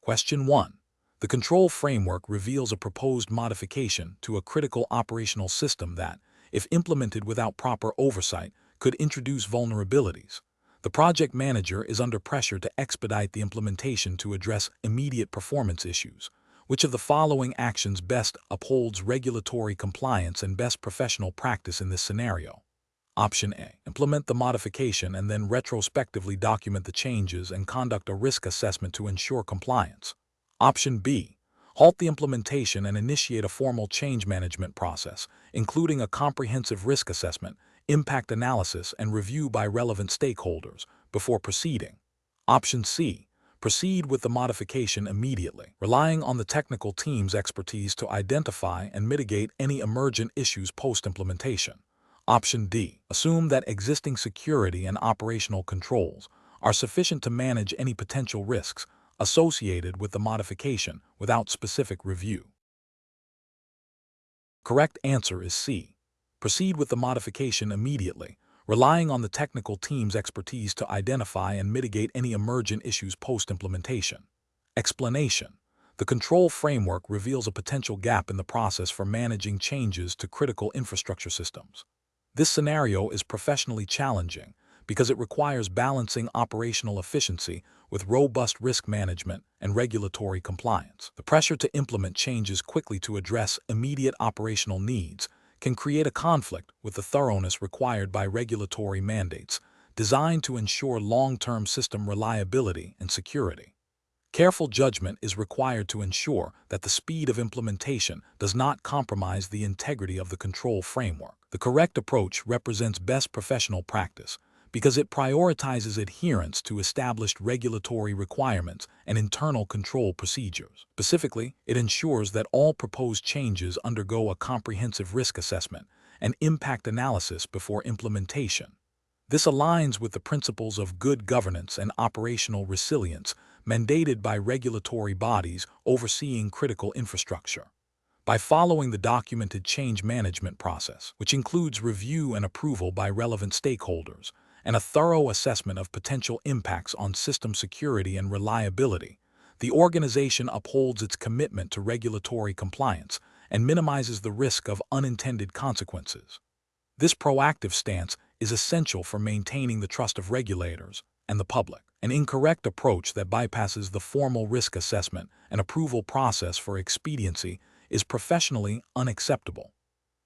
Question 1. The control framework reveals a proposed modification to a critical operational system that, if implemented without proper oversight, could introduce vulnerabilities. The project manager is under pressure to expedite the implementation to address immediate performance issues. Which of the following actions best upholds regulatory compliance and best professional practice in this scenario? Option A. Implement the modification and then retrospectively document the changes and conduct a risk assessment to ensure compliance. Option B. Halt the implementation and initiate a formal change management process, including a comprehensive risk assessment, impact analysis, and review by relevant stakeholders before proceeding. Option C. Proceed with the modification immediately, relying on the technical team's expertise to identify and mitigate any emergent issues post-implementation. Option D. Assume that existing security and operational controls are sufficient to manage any potential risks associated with the modification without specific review. Correct answer is C. Proceed with the modification immediately, relying on the technical team's expertise to identify and mitigate any emergent issues post-implementation. Explanation. The control framework reveals a potential gap in the process for managing changes to critical infrastructure systems. This scenario is professionally challenging because it requires balancing operational efficiency with robust risk management and regulatory compliance. The pressure to implement changes quickly to address immediate operational needs can create a conflict with the thoroughness required by regulatory mandates designed to ensure long-term system reliability and security. Careful judgment is required to ensure that the speed of implementation does not compromise the integrity of the control framework. The correct approach represents best professional practice because it prioritizes adherence to established regulatory requirements and internal control procedures. Specifically, it ensures that all proposed changes undergo a comprehensive risk assessment and impact analysis before implementation. This aligns with the principles of good governance and operational resilience mandated by regulatory bodies overseeing critical infrastructure. By following the documented change management process, which includes review and approval by relevant stakeholders, and a thorough assessment of potential impacts on system security and reliability, the organization upholds its commitment to regulatory compliance and minimizes the risk of unintended consequences. This proactive stance is essential for maintaining the trust of regulators and the public. An incorrect approach that bypasses the formal risk assessment and approval process for expediency is professionally unacceptable.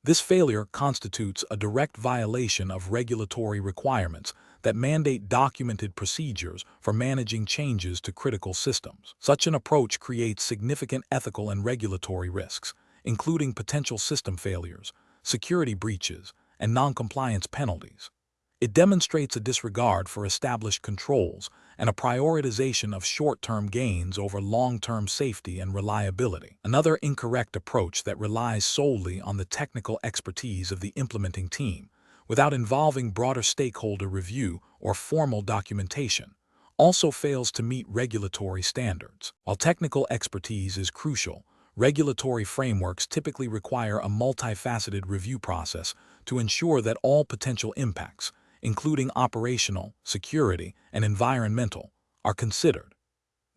This failure constitutes a direct violation of regulatory requirements that mandate documented procedures for managing changes to critical systems. Such an approach creates significant ethical and regulatory risks, including potential system failures, security breaches, and non-compliance penalties. It demonstrates a disregard for established controls and a prioritization of short-term gains over long-term safety and reliability. Another incorrect approach that relies solely on the technical expertise of the implementing team, without involving broader stakeholder review or formal documentation, also fails to meet regulatory standards. While technical expertise is crucial, regulatory frameworks typically require a multifaceted review process to ensure that all potential impacts, including operational, security, and environmental, are considered.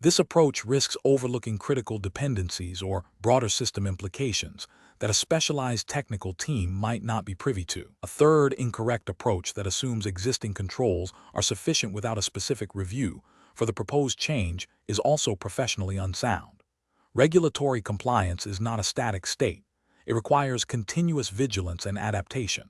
This approach risks overlooking critical dependencies or broader system implications that a specialized technical team might not be privy to. A third incorrect approach that assumes existing controls are sufficient without a specific review for the proposed change is also professionally unsound. Regulatory compliance is not a static state. It requires continuous vigilance and adaptation.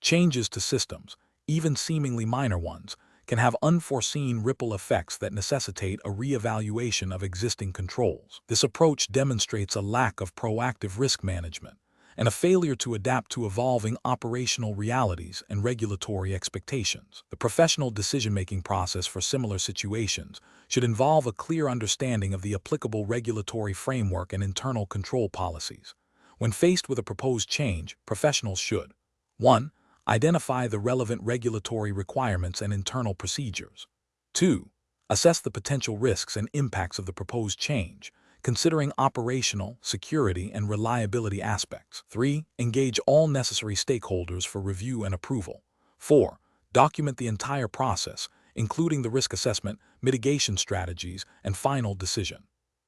Changes to systems, even seemingly minor ones, can have unforeseen ripple effects that necessitate a reevaluation of existing controls. This approach demonstrates a lack of proactive risk management and a failure to adapt to evolving operational realities and regulatory expectations. The professional decision-making process for similar situations should involve a clear understanding of the applicable regulatory framework and internal control policies. When faced with a proposed change, professionals should 1. Identify the relevant regulatory requirements and internal procedures. 2. Assess the potential risks and impacts of the proposed change, considering operational, security, and reliability aspects. 3. Engage all necessary stakeholders for review and approval. 4. Document the entire process, including the risk assessment, mitigation strategies, and final decision.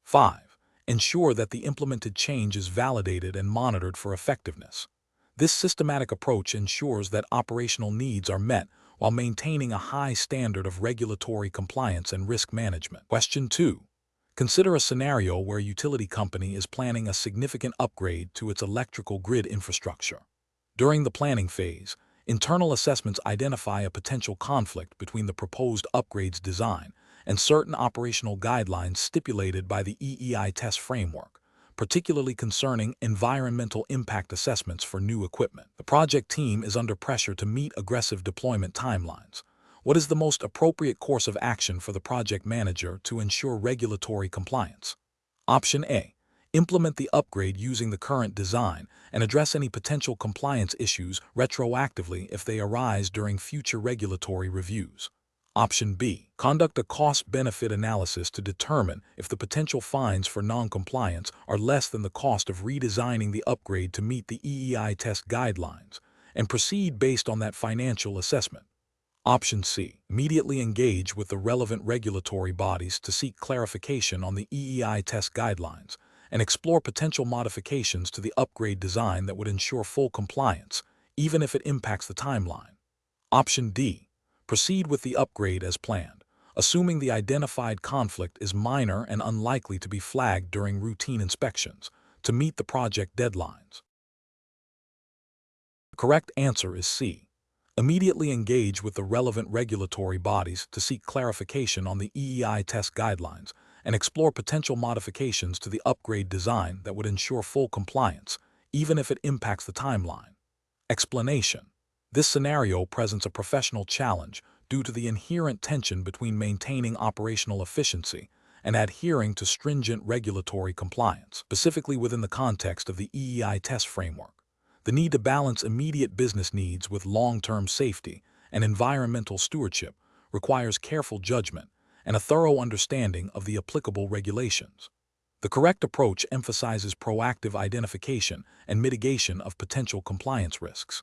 5. Ensure that the implemented change is validated and monitored for effectiveness. This systematic approach ensures that operational needs are met while maintaining a high standard of regulatory compliance and risk management. Question 2. Consider a scenario where a utility company is planning a significant upgrade to its electrical grid infrastructure. During the planning phase, internal assessments identify a potential conflict between the proposed upgrade's design and certain operational guidelines stipulated by the EEI test framework, particularly concerning environmental impact assessments for new equipment. The project team is under pressure to meet aggressive deployment timelines. What is the most appropriate course of action for the project manager to ensure regulatory compliance? Option A. Implement the upgrade using the current design and address any potential compliance issues retroactively if they arise during future regulatory reviews. Option B. Conduct a cost-benefit analysis to determine if the potential fines for non-compliance are less than the cost of redesigning the upgrade to meet the EEI test guidelines, and proceed based on that financial assessment. Option C. Immediately engage with the relevant regulatory bodies to seek clarification on the EEI test guidelines and explore potential modifications to the upgrade design that would ensure full compliance, even if it impacts the timeline. Option D. Proceed with the upgrade as planned, assuming the identified conflict is minor and unlikely to be flagged during routine inspections, to meet the project deadlines. The correct answer is C. Immediately engage with the relevant regulatory bodies to seek clarification on the EEI test guidelines and explore potential modifications to the upgrade design that would ensure full compliance, even if it impacts the timeline. Explanation. This scenario presents a professional challenge due to the inherent tension between maintaining operational efficiency and adhering to stringent regulatory compliance, specifically within the context of the EEI test framework. The need to balance immediate business needs with long-term safety and environmental stewardship requires careful judgment and a thorough understanding of the applicable regulations. The correct approach emphasizes proactive identification and mitigation of potential compliance risks.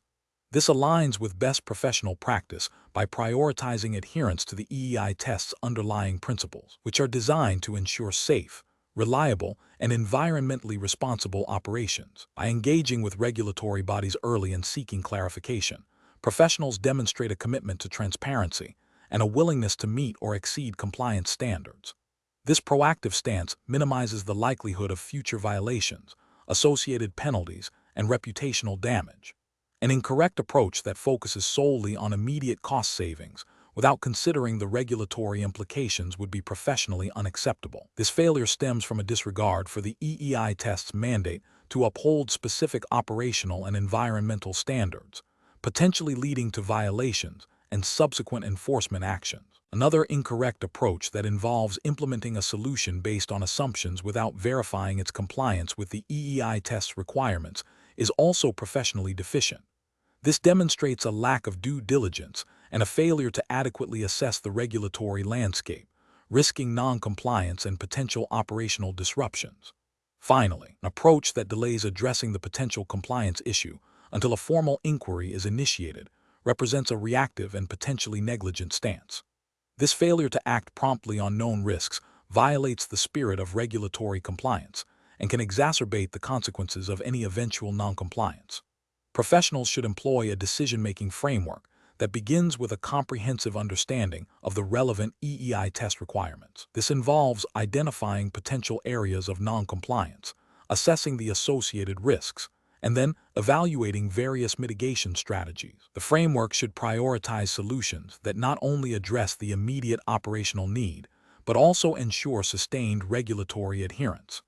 This aligns with best professional practice by prioritizing adherence to the EEI test's underlying principles, which are designed to ensure safe, reliable, and environmentally responsible operations. By engaging with regulatory bodies early and seeking clarification, professionals demonstrate a commitment to transparency and a willingness to meet or exceed compliance standards. This proactive stance minimizes the likelihood of future violations, associated penalties, and reputational damage. An incorrect approach that focuses solely on immediate cost savings without considering the regulatory implications would be professionally unacceptable. This failure stems from a disregard for the EEI test's mandate to uphold specific operational and environmental standards, potentially leading to violations and subsequent enforcement actions. Another incorrect approach that involves implementing a solution based on assumptions without verifying its compliance with the EEI test's requirements is also professionally deficient. This demonstrates a lack of due diligence and a failure to adequately assess the regulatory landscape, risking non-compliance and potential operational disruptions. Finally, an approach that delays addressing the potential compliance issue until a formal inquiry is initiated represents a reactive and potentially negligent stance. This failure to act promptly on known risks violates the spirit of regulatory compliance and can exacerbate the consequences of any eventual non-compliance. Professionals should employ a decision-making framework that begins with a comprehensive understanding of the relevant EEI test requirements. This involves identifying potential areas of non-compliance, assessing the associated risks, and then evaluating various mitigation strategies. The framework should prioritize solutions that not only address the immediate operational need, but also ensure sustained regulatory adherence.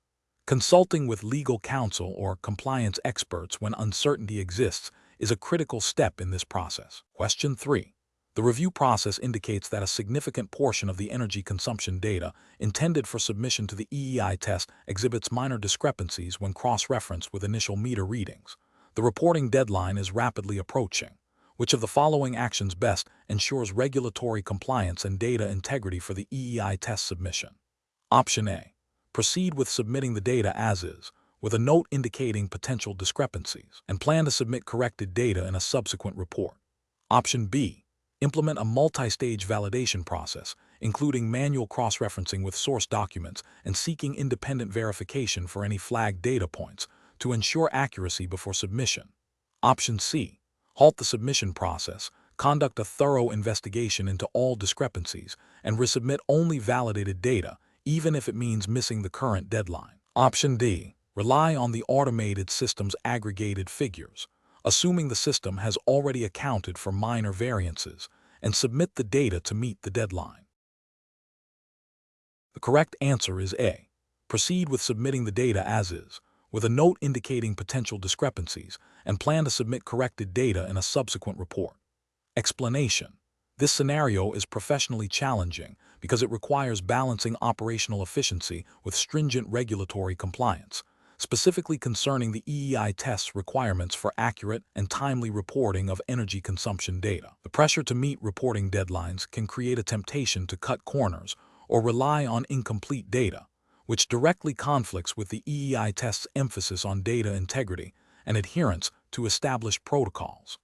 Consulting with legal counsel or compliance experts when uncertainty exists is a critical step in this process. Question 3. The review process indicates that a significant portion of the energy consumption data intended for submission to the EEI test exhibits minor discrepancies when cross-referenced with initial meter readings. The reporting deadline is rapidly approaching. Which of the following actions best ensures regulatory compliance and data integrity for the EEI test submission? Option A. Proceed with submitting the data as is, with a note indicating potential discrepancies, and plan to submit corrected data in a subsequent report. Option B. Implement a multi-stage validation process including manual cross-referencing with source documents and seeking independent verification for any flagged data points to ensure accuracy before submission. Option C. Halt the submission process, conduct a thorough investigation into all discrepancies, and resubmit only validated data, even if it means missing the current deadline. Option D. Rely on the automated system's aggregated figures, assuming the system has already accounted for minor variances, and submit the data to meet the deadline. The correct answer is A. Proceed with submitting the data as is, with a note indicating potential discrepancies, and plan to submit corrected data in a subsequent report. Explanation. This scenario is professionally challenging because it requires balancing operational efficiency with stringent regulatory compliance, specifically concerning the EEI test's requirements for accurate and timely reporting of energy consumption data. The pressure to meet reporting deadlines can create a temptation to cut corners or rely on incomplete data, which directly conflicts with the EEI test's emphasis on data integrity and adherence to established protocols.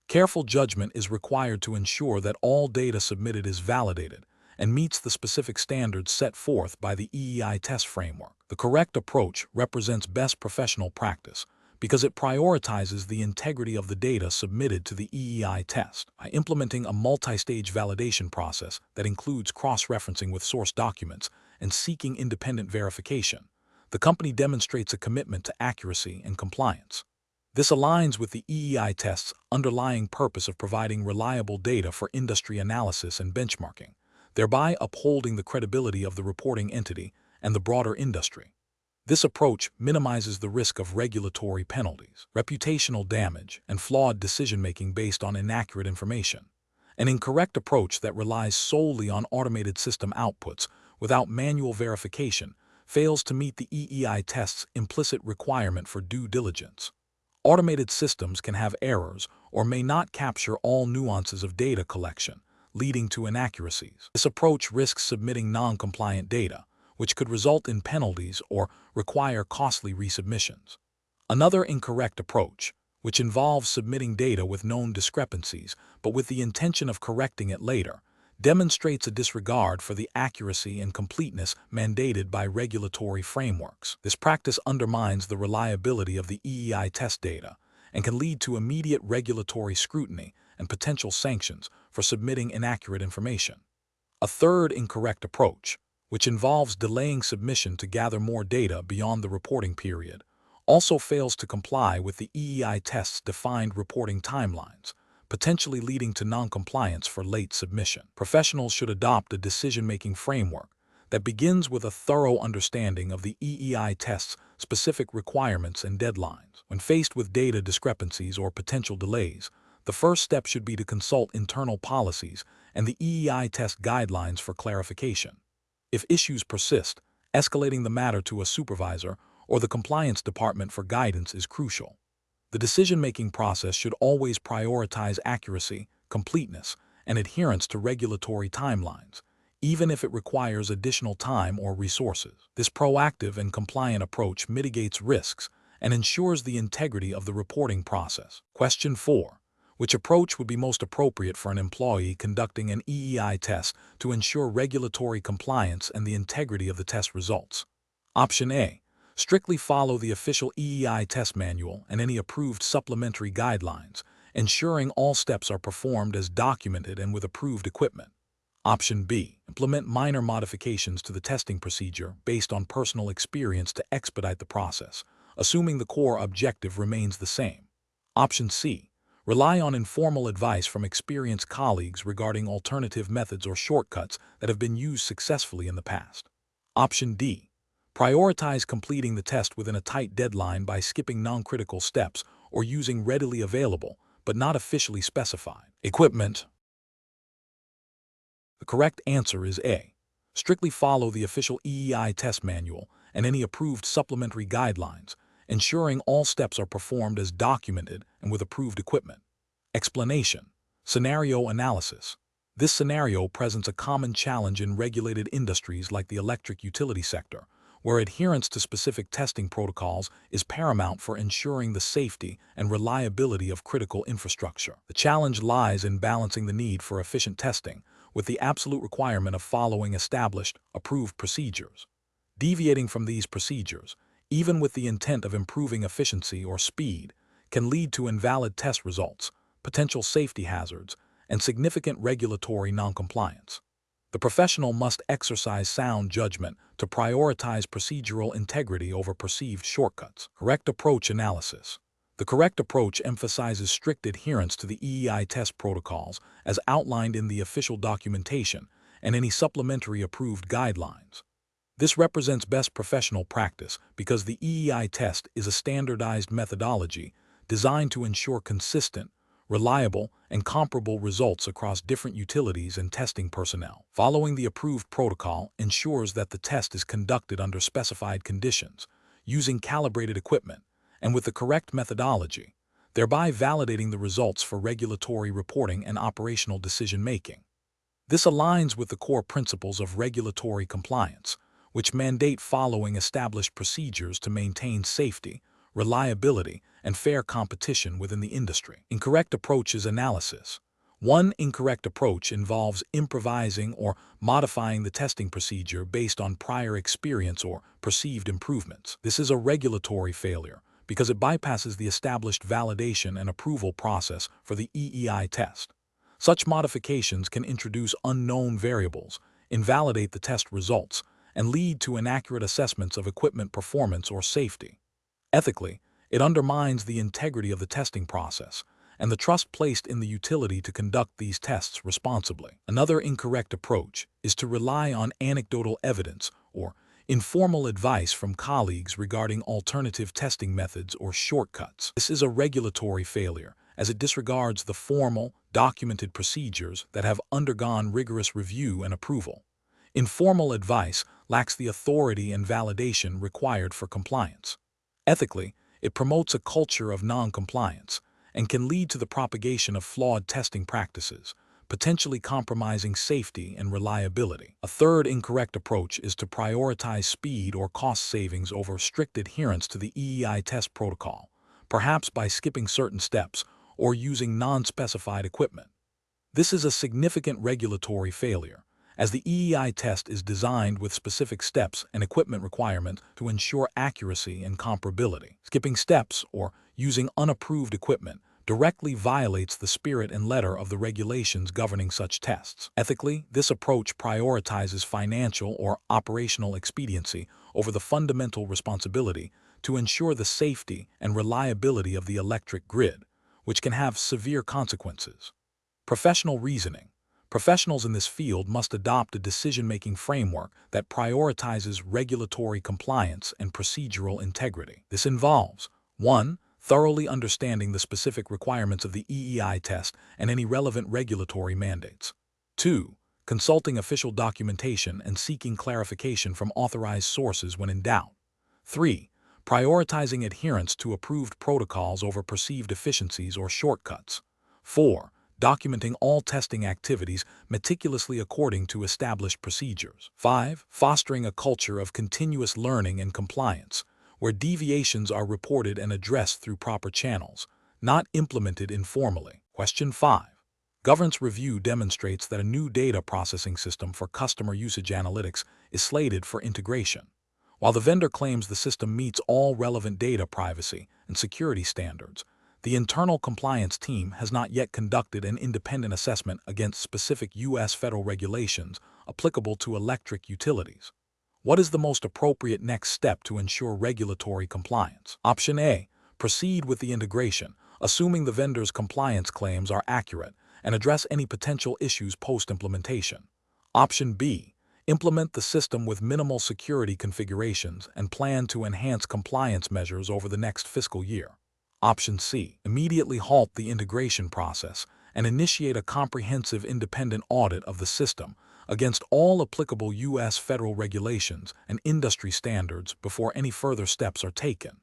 Careful judgment is required to ensure that all data submitted is validated and meets the specific standards set forth by the EEI test framework. The correct approach represents best professional practice because it prioritizes the integrity of the data submitted to the EEI test. By implementing a multi-stage validation process that includes cross-referencing with source documents and seeking independent verification, the company demonstrates a commitment to accuracy and compliance. This aligns with the EEI test's underlying purpose of providing reliable data for industry analysis and benchmarking, thereby upholding the credibility of the reporting entity and the broader industry. This approach minimizes the risk of regulatory penalties, reputational damage, and flawed decision-making based on inaccurate information. An incorrect approach that relies solely on automated system outputs without manual verification fails to meet the EEI test's implicit requirement for due diligence. Automated systems can have errors or may not capture all nuances of data collection, leading to inaccuracies. This approach risks submitting non-compliant data, which could result in penalties or require costly resubmissions. Another incorrect approach, which involves submitting data with known discrepancies but with the intention of correcting it later, demonstrates a disregard for the accuracy and completeness mandated by regulatory frameworks. This practice undermines the reliability of the EEI test data and can lead to immediate regulatory scrutiny and potential sanctions for submitting inaccurate information. A third incorrect approach, which involves delaying submission to gather more data beyond the reporting period, also fails to comply with the EEI test's defined reporting timelines, potentially leading to non-compliance for late submission. Professionals should adopt a decision-making framework that begins with a thorough understanding of the EEI test's specific requirements and deadlines. When faced with data discrepancies or potential delays, the first step should be to consult internal policies and the EEI test guidelines for clarification. If issues persist, escalating the matter to a supervisor or the compliance department for guidance is crucial. The decision-making process should always prioritize accuracy, completeness, and adherence to regulatory timelines, even if it requires additional time or resources. This proactive and compliant approach mitigates risks and ensures the integrity of the reporting process. Question 4. Which approach would be most appropriate for an employee conducting an EEI test to ensure regulatory compliance and the integrity of the test results? Option A. Strictly follow the official EEI test manual and any approved supplementary guidelines, ensuring all steps are performed as documented and with approved equipment. Option B. Implement minor modifications to the testing procedure based on personal experience to expedite the process, assuming the core objective remains the same. Option C. Rely on informal advice from experienced colleagues regarding alternative methods or shortcuts that have been used successfully in the past. Option D. Prioritize completing the test within a tight deadline by skipping non-critical steps or using readily available, but not officially specified, equipment. The correct answer is A. Strictly follow the official EEI test manual and any approved supplementary guidelines, ensuring all steps are performed as documented and with approved equipment. Explanation. Scenario analysis. This scenario presents a common challenge in regulated industries like the electric utility sector, where adherence to specific testing protocols is paramount for ensuring the safety and reliability of critical infrastructure. The challenge lies in balancing the need for efficient testing with the absolute requirement of following established, approved procedures. Deviating from these procedures, even with the intent of improving efficiency or speed, can lead to invalid test results, potential safety hazards, and significant regulatory noncompliance. The professional must exercise sound judgment to prioritize procedural integrity over perceived shortcuts. Correct approach analysis. The correct approach emphasizes strict adherence to the EEI test protocols as outlined in the official documentation and any supplementary approved guidelines. This represents best professional practice because the EEI test is a standardized methodology designed to ensure consistent, reliable, and comparable results across different utilities and testing personnel. Following the approved protocol ensures that the test is conducted under specified conditions, using calibrated equipment, and with the correct methodology, thereby validating the results for regulatory reporting and operational decision-making. This aligns with the core principles of regulatory compliance, which mandate following established procedures to maintain safety, reliability, and fair competition within the industry. Incorrect approaches analysis. One incorrect approach involves improvising or modifying the testing procedure based on prior experience or perceived improvements. This is a regulatory failure because it bypasses the established validation and approval process for the EEI test. Such modifications can introduce unknown variables, invalidate the test results, and lead to inaccurate assessments of equipment performance or safety. Ethically, it undermines the integrity of the testing process and the trust placed in the utility to conduct these tests responsibly. Another incorrect approach is to rely on anecdotal evidence or informal advice from colleagues regarding alternative testing methods or shortcuts. This is a regulatory failure, as it disregards the formal, documented procedures that have undergone rigorous review and approval. Informal advice lacks the authority and validation required for compliance. Ethically, it promotes a culture of non-compliance and can lead to the propagation of flawed testing practices, potentially compromising safety and reliability. A third incorrect approach is to prioritize speed or cost savings over strict adherence to the EEI test protocol, perhaps by skipping certain steps or using non-specified equipment. This is a significant regulatory failure, as the EEI test is designed with specific steps and equipment requirements to ensure accuracy and comparability. Skipping steps or using unapproved equipment directly violates the spirit and letter of the regulations governing such tests. Ethically, this approach prioritizes financial or operational expediency over the fundamental responsibility to ensure the safety and reliability of the electric grid, which can have severe consequences. Professional reasoning. Professionals in this field must adopt a decision-making framework that prioritizes regulatory compliance and procedural integrity. This involves 1. Thoroughly understanding the specific requirements of the EEI test and any relevant regulatory mandates. 2. Consulting official documentation and seeking clarification from authorized sources when in doubt. 3. Prioritizing adherence to approved protocols over perceived efficiencies or shortcuts. 4. Documenting all testing activities meticulously according to established procedures. 5. Fostering a culture of continuous learning and compliance, where deviations are reported and addressed through proper channels, not implemented informally. Question 5. Governance review demonstrates that a new data processing system for customer usage analytics is slated for integration. While the vendor claims the system meets all relevant data privacy and security standards, the internal compliance team has not yet conducted an independent assessment against specific U.S. federal regulations applicable to electric utilities. What is the most appropriate next step to ensure regulatory compliance? Option A. Proceed with the integration, assuming the vendor's compliance claims are accurate, and address any potential issues post-implementation. Option B. Implement the system with minimal security configurations and plan to enhance compliance measures over the next fiscal year. Option C. Immediately halt the integration process and initiate a comprehensive independent audit of the system against all applicable U.S. federal regulations and industry standards before any further steps are taken.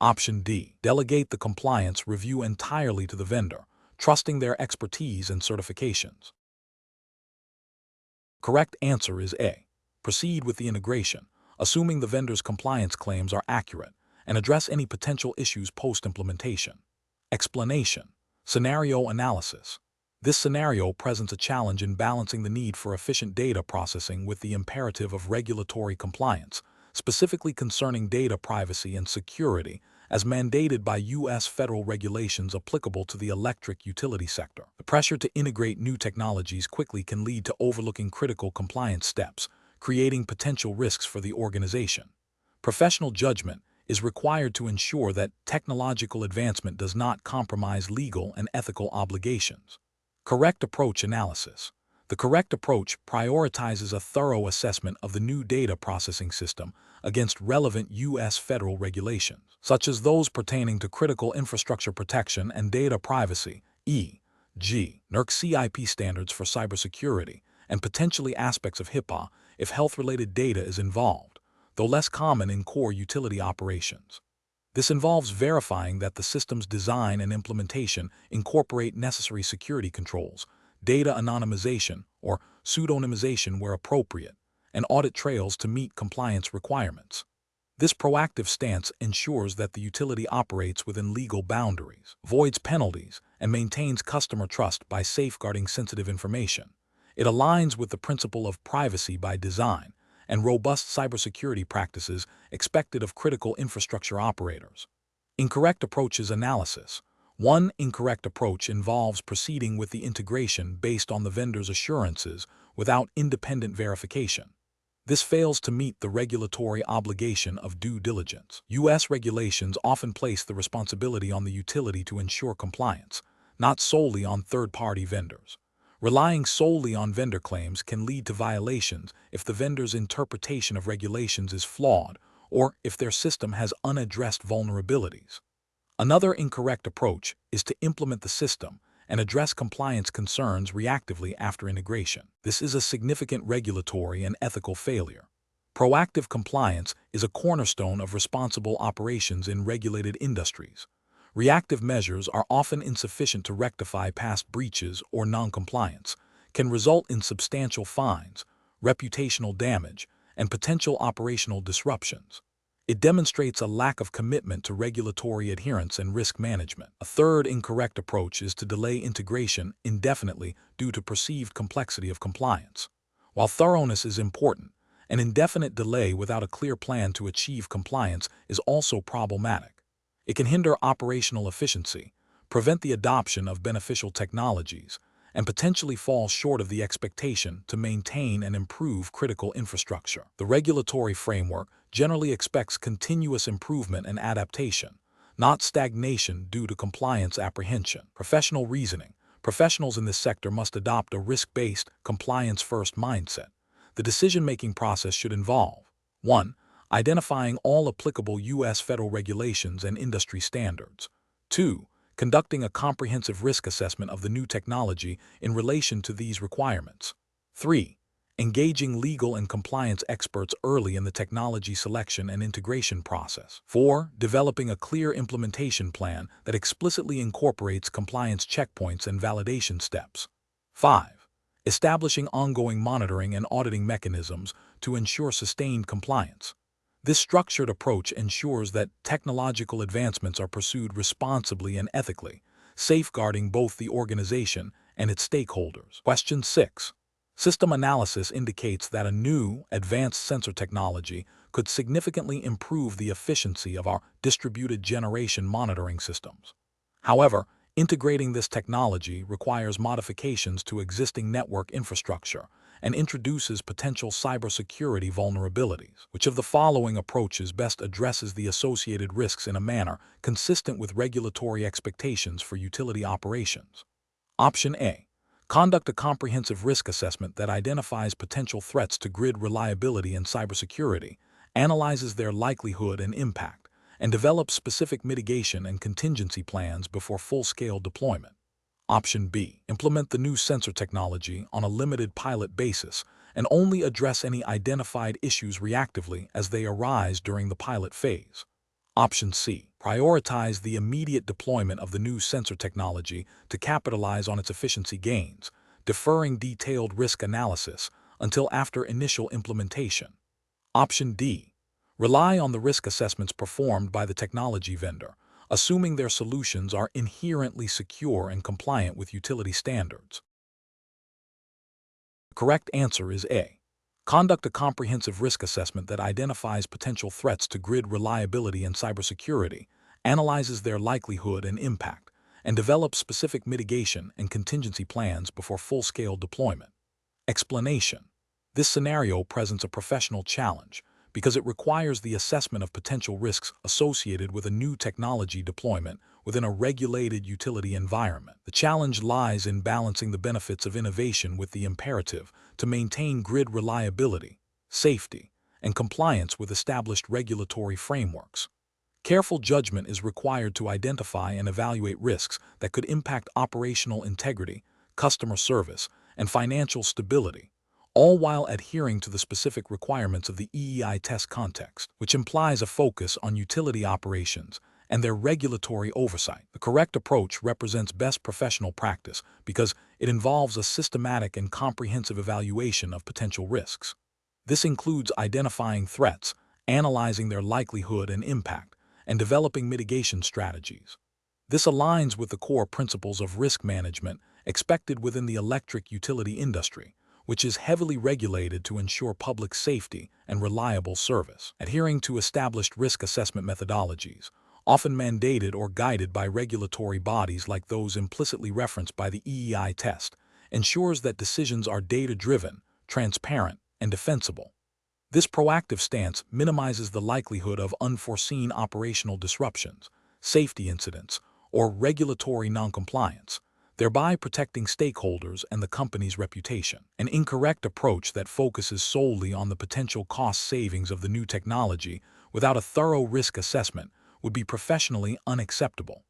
Option D. Delegate the compliance review entirely to the vendor, trusting their expertise and certifications. Correct answer is A. Proceed with the integration, assuming the vendor's compliance claims are accurate, and address any potential issues post-implementation. Explanation. Scenario analysis. This scenario presents a challenge in balancing the need for efficient data processing with the imperative of regulatory compliance, specifically concerning data privacy and security, as mandated by U.S. federal regulations applicable to the electric utility sector. The pressure to integrate new technologies quickly can lead to overlooking critical compliance steps, creating potential risks for the organization. Professional judgment is required to ensure that technological advancement does not compromise legal and ethical obligations. Correct approach analysis. The correct approach prioritizes a thorough assessment of the new data processing system against relevant U.S. federal regulations, such as those pertaining to critical infrastructure protection and data privacy, e.g., NERC CIP standards for cybersecurity, and potentially aspects of HIPAA if health-related data is involved, though less common in core utility operations. This involves verifying that the system's design and implementation incorporate necessary security controls, data anonymization or pseudonymization where appropriate, and audit trails to meet compliance requirements. This proactive stance ensures that the utility operates within legal boundaries, avoids penalties, and maintains customer trust by safeguarding sensitive information. It aligns with the principle of privacy by design and robust cybersecurity practices expected of critical infrastructure operators. Incorrect approaches analysis. One incorrect approach involves proceeding with the integration based on the vendor's assurances without independent verification. This fails to meet the regulatory obligation of due diligence. U.S. regulations often place the responsibility on the utility to ensure compliance, not solely on third-party vendors. Relying solely on vendor claims can lead to violations if the vendor's interpretation of regulations is flawed or if their system has unaddressed vulnerabilities. Another incorrect approach is to implement the system and address compliance concerns reactively after integration. This is a significant regulatory and ethical failure. Proactive compliance is a cornerstone of responsible operations in regulated industries. Reactive measures are often insufficient to rectify past breaches or noncompliance, can result in substantial fines, reputational damage, and potential operational disruptions. It demonstrates a lack of commitment to regulatory adherence and risk management. A third incorrect approach is to delay integration indefinitely due to perceived complexity of compliance. While thoroughness is important, an indefinite delay without a clear plan to achieve compliance is also problematic. It can hinder operational efficiency, prevent the adoption of beneficial technologies, and potentially fall short of the expectation to maintain and improve critical infrastructure. The regulatory framework generally expects continuous improvement and adaptation, not stagnation due to compliance apprehension. Professional reasoning. Professionals in this sector must adopt a risk-based, compliance-first mindset. The decision-making process should involve 1. Identifying all applicable U.S. federal regulations and industry standards. 2. Conducting a comprehensive risk assessment of the new technology in relation to these requirements. 3. Engaging legal and compliance experts early in the technology selection and integration process. 4. Developing a clear implementation plan that explicitly incorporates compliance checkpoints and validation steps. 5. Establishing ongoing monitoring and auditing mechanisms to ensure sustained compliance. This structured approach ensures that technological advancements are pursued responsibly and ethically, safeguarding both the organization and its stakeholders. Question 6. System analysis indicates that a new, advanced sensor technology could significantly improve the efficiency of our distributed generation monitoring systems. However, integrating this technology requires modifications to existing network infrastructure and introduces potential cybersecurity vulnerabilities. Which of the following approaches best addresses the associated risks in a manner consistent with regulatory expectations for utility operations? Option A. Conduct a comprehensive risk assessment that identifies potential threats to grid reliability and cybersecurity, analyzes their likelihood and impact, and develops specific mitigation and contingency plans before full-scale deployment. Option B. Implement the new sensor technology on a limited pilot basis and only address any identified issues reactively as they arise during the pilot phase. Option C. Prioritize the immediate deployment of the new sensor technology to capitalize on its efficiency gains, deferring detailed risk analysis until after initial implementation. Option D. Rely on the risk assessments performed by the technology vendor, assuming their solutions are inherently secure and compliant with utility standards. The correct answer is A. Conduct a comprehensive risk assessment that identifies potential threats to grid reliability and cybersecurity, analyzes their likelihood and impact, and develops specific mitigation and contingency plans before full-scale deployment. Explanation. This scenario presents a professional challenge because it requires the assessment of potential risks associated with a new technology deployment within a regulated utility environment. The challenge lies in balancing the benefits of innovation with the imperative to maintain grid reliability, safety, and compliance with established regulatory frameworks. Careful judgment is required to identify and evaluate risks that could impact operational integrity, customer service, and financial stability, all while adhering to the specific requirements of the EEI test context, which implies a focus on utility operations and their regulatory oversight. The correct approach represents best professional practice because it involves a systematic and comprehensive evaluation of potential risks. This includes identifying threats, analyzing their likelihood and impact, and developing mitigation strategies. This aligns with the core principles of risk management expected within the electric utility industry, which is heavily regulated to ensure public safety and reliable service. Adhering to established risk assessment methodologies, often mandated or guided by regulatory bodies like those implicitly referenced by the EEI test, ensures that decisions are data-driven, transparent, and defensible. This proactive stance minimizes the likelihood of unforeseen operational disruptions, safety incidents, or regulatory noncompliance, thereby protecting stakeholders and the company's reputation. An incorrect approach that focuses solely on the potential cost savings of the new technology without a thorough risk assessment would be professionally unacceptable.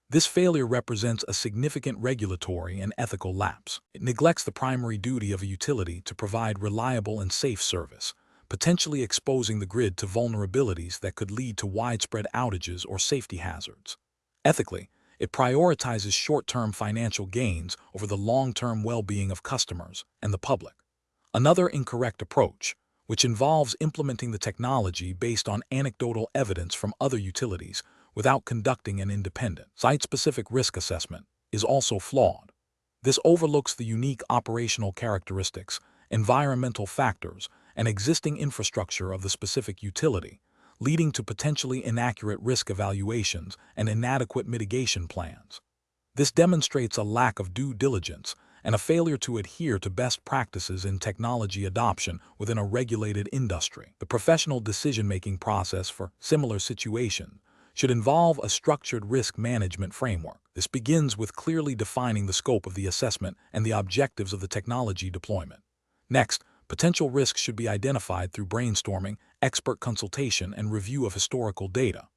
This failure represents a significant regulatory and ethical lapse. It neglects the primary duty of a utility to provide reliable and safe service, potentially exposing the grid to vulnerabilities that could lead to widespread outages or safety hazards. Ethically, it prioritizes short-term financial gains over the long-term well-being of customers and the public. Another incorrect approach, which involves implementing the technology based on anecdotal evidence from other utilities without conducting an independent, site-specific risk assessment, is also flawed. This overlooks the unique operational characteristics, environmental factors, and existing infrastructure of the specific utility, leading to potentially inaccurate risk evaluations and inadequate mitigation plans. This demonstrates a lack of due diligence and a failure to adhere to best practices in technology adoption within a regulated industry. The professional decision-making process for similar situations should involve a structured risk management framework. This begins with clearly defining the scope of the assessment and the objectives of the technology deployment. Next, potential risks should be identified through brainstorming, expert consultation, and review of historical data.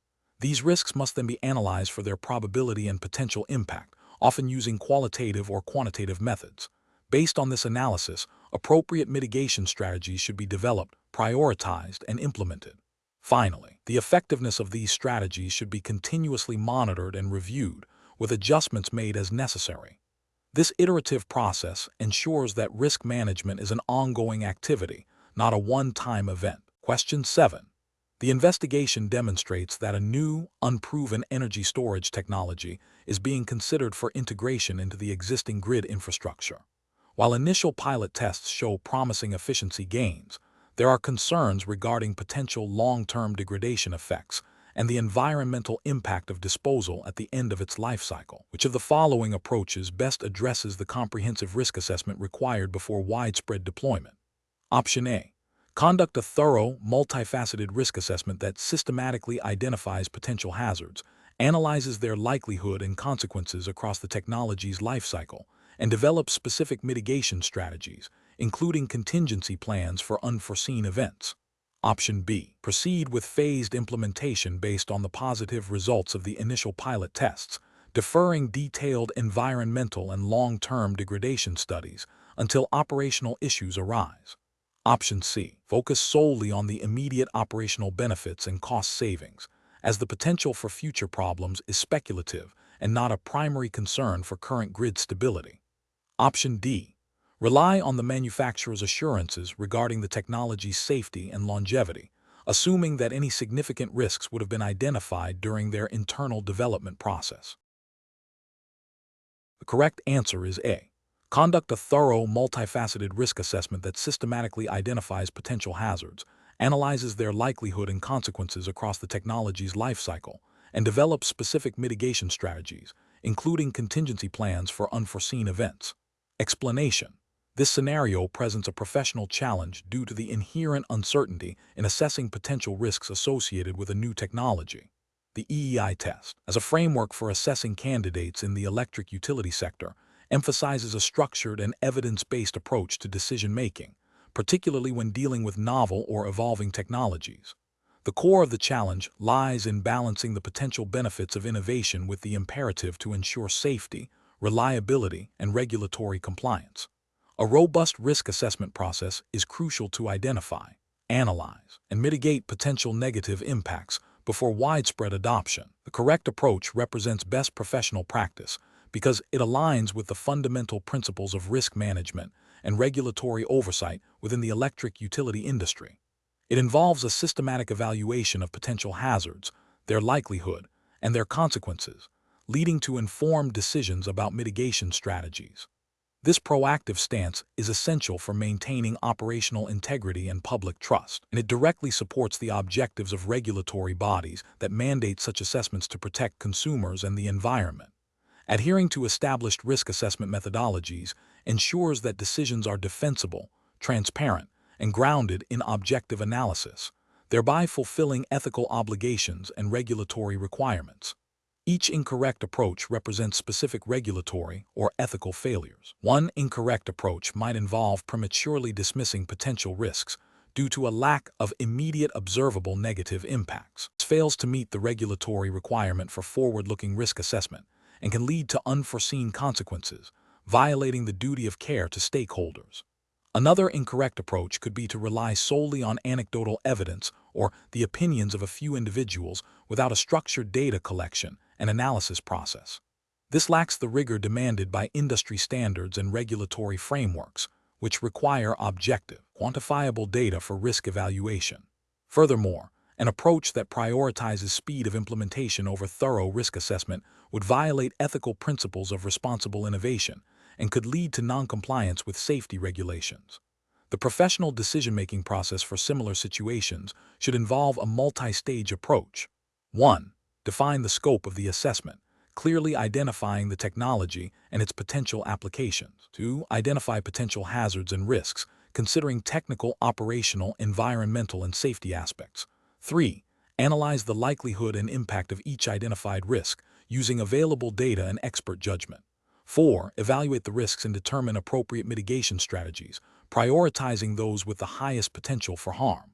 These risks must then be analyzed for their probability and potential impact, often using qualitative or quantitative methods. Based on this analysis, appropriate mitigation strategies should be developed, prioritized, and implemented. Finally, the effectiveness of these strategies should be continuously monitored and reviewed, with adjustments made as necessary. This iterative process ensures that risk management is an ongoing activity, not a one-time event. Question 7. The investigation demonstrates that a new, unproven energy storage technology is being considered for integration into the existing grid infrastructure. While initial pilot tests show promising efficiency gains, there are concerns regarding potential long-term degradation effects and the environmental impact of disposal at the end of its life cycle. Which of the following approaches best addresses the comprehensive risk assessment required before widespread deployment? Option A. Conduct a thorough, multifaceted risk assessment that systematically identifies potential hazards, analyzes their likelihood and consequences across the technology's life cycle, and develops specific mitigation strategies, including contingency plans for unforeseen events. Option B. Proceed with phased implementation based on the positive results of the initial pilot tests, deferring detailed environmental and long-term degradation studies until operational issues arise. Option C. Focus solely on the immediate operational benefits and cost savings, as the potential for future problems is speculative and not a primary concern for current grid stability. Option D. Rely on the manufacturer's assurances regarding the technology's safety and longevity, assuming that any significant risks would have been identified during their internal development process. The correct answer is A. Conduct a thorough, multifaceted risk assessment that systematically identifies potential hazards, analyzes their likelihood and consequences across the technology's life cycle, and develops specific mitigation strategies, including contingency plans for unforeseen events. Explanation. This scenario presents a professional challenge due to the inherent uncertainty in assessing potential risks associated with a new technology. The EEI test, as a framework for assessing candidates in the electric utility sector, emphasizes a structured and evidence-based approach to decision-making, particularly when dealing with novel or evolving technologies. The core of the challenge lies in balancing the potential benefits of innovation with the imperative to ensure safety, reliability, and regulatory compliance. A robust risk assessment process is crucial to identify, analyze, and mitigate potential negative impacts before widespread adoption. The correct approach represents best professional practice because it aligns with the fundamental principles of risk management and regulatory oversight within the electric utility industry. It involves a systematic evaluation of potential hazards, their likelihood, and their consequences, leading to informed decisions about mitigation strategies. This proactive stance is essential for maintaining operational integrity and public trust, and it directly supports the objectives of regulatory bodies that mandate such assessments to protect consumers and the environment. Adhering to established risk assessment methodologies ensures that decisions are defensible, transparent, and grounded in objective analysis, thereby fulfilling ethical obligations and regulatory requirements. Each incorrect approach represents specific regulatory or ethical failures. One incorrect approach might involve prematurely dismissing potential risks due to a lack of immediate observable negative impacts. It fails to meet the regulatory requirement for forward-looking risk assessment and can lead to unforeseen consequences, violating the duty of care to stakeholders. Another incorrect approach could be to rely solely on anecdotal evidence or the opinions of a few individuals without a structured data collection and analysis process. This lacks the rigor demanded by industry standards and regulatory frameworks, which require objective, quantifiable data for risk evaluation. Furthermore, an approach that prioritizes speed of implementation over thorough risk assessment would violate ethical principles of responsible innovation and could lead to noncompliance with safety regulations. The professional decision-making process for similar situations should involve a multi-stage approach. 1. Define the scope of the assessment, clearly identifying the technology and its potential applications. 2. Identify potential hazards and risks, considering technical, operational, environmental, and safety aspects. 3. Analyze the likelihood and impact of each identified risk, using available data and expert judgment. 4. Evaluate the risks and determine appropriate mitigation strategies, prioritizing those with the highest potential for harm.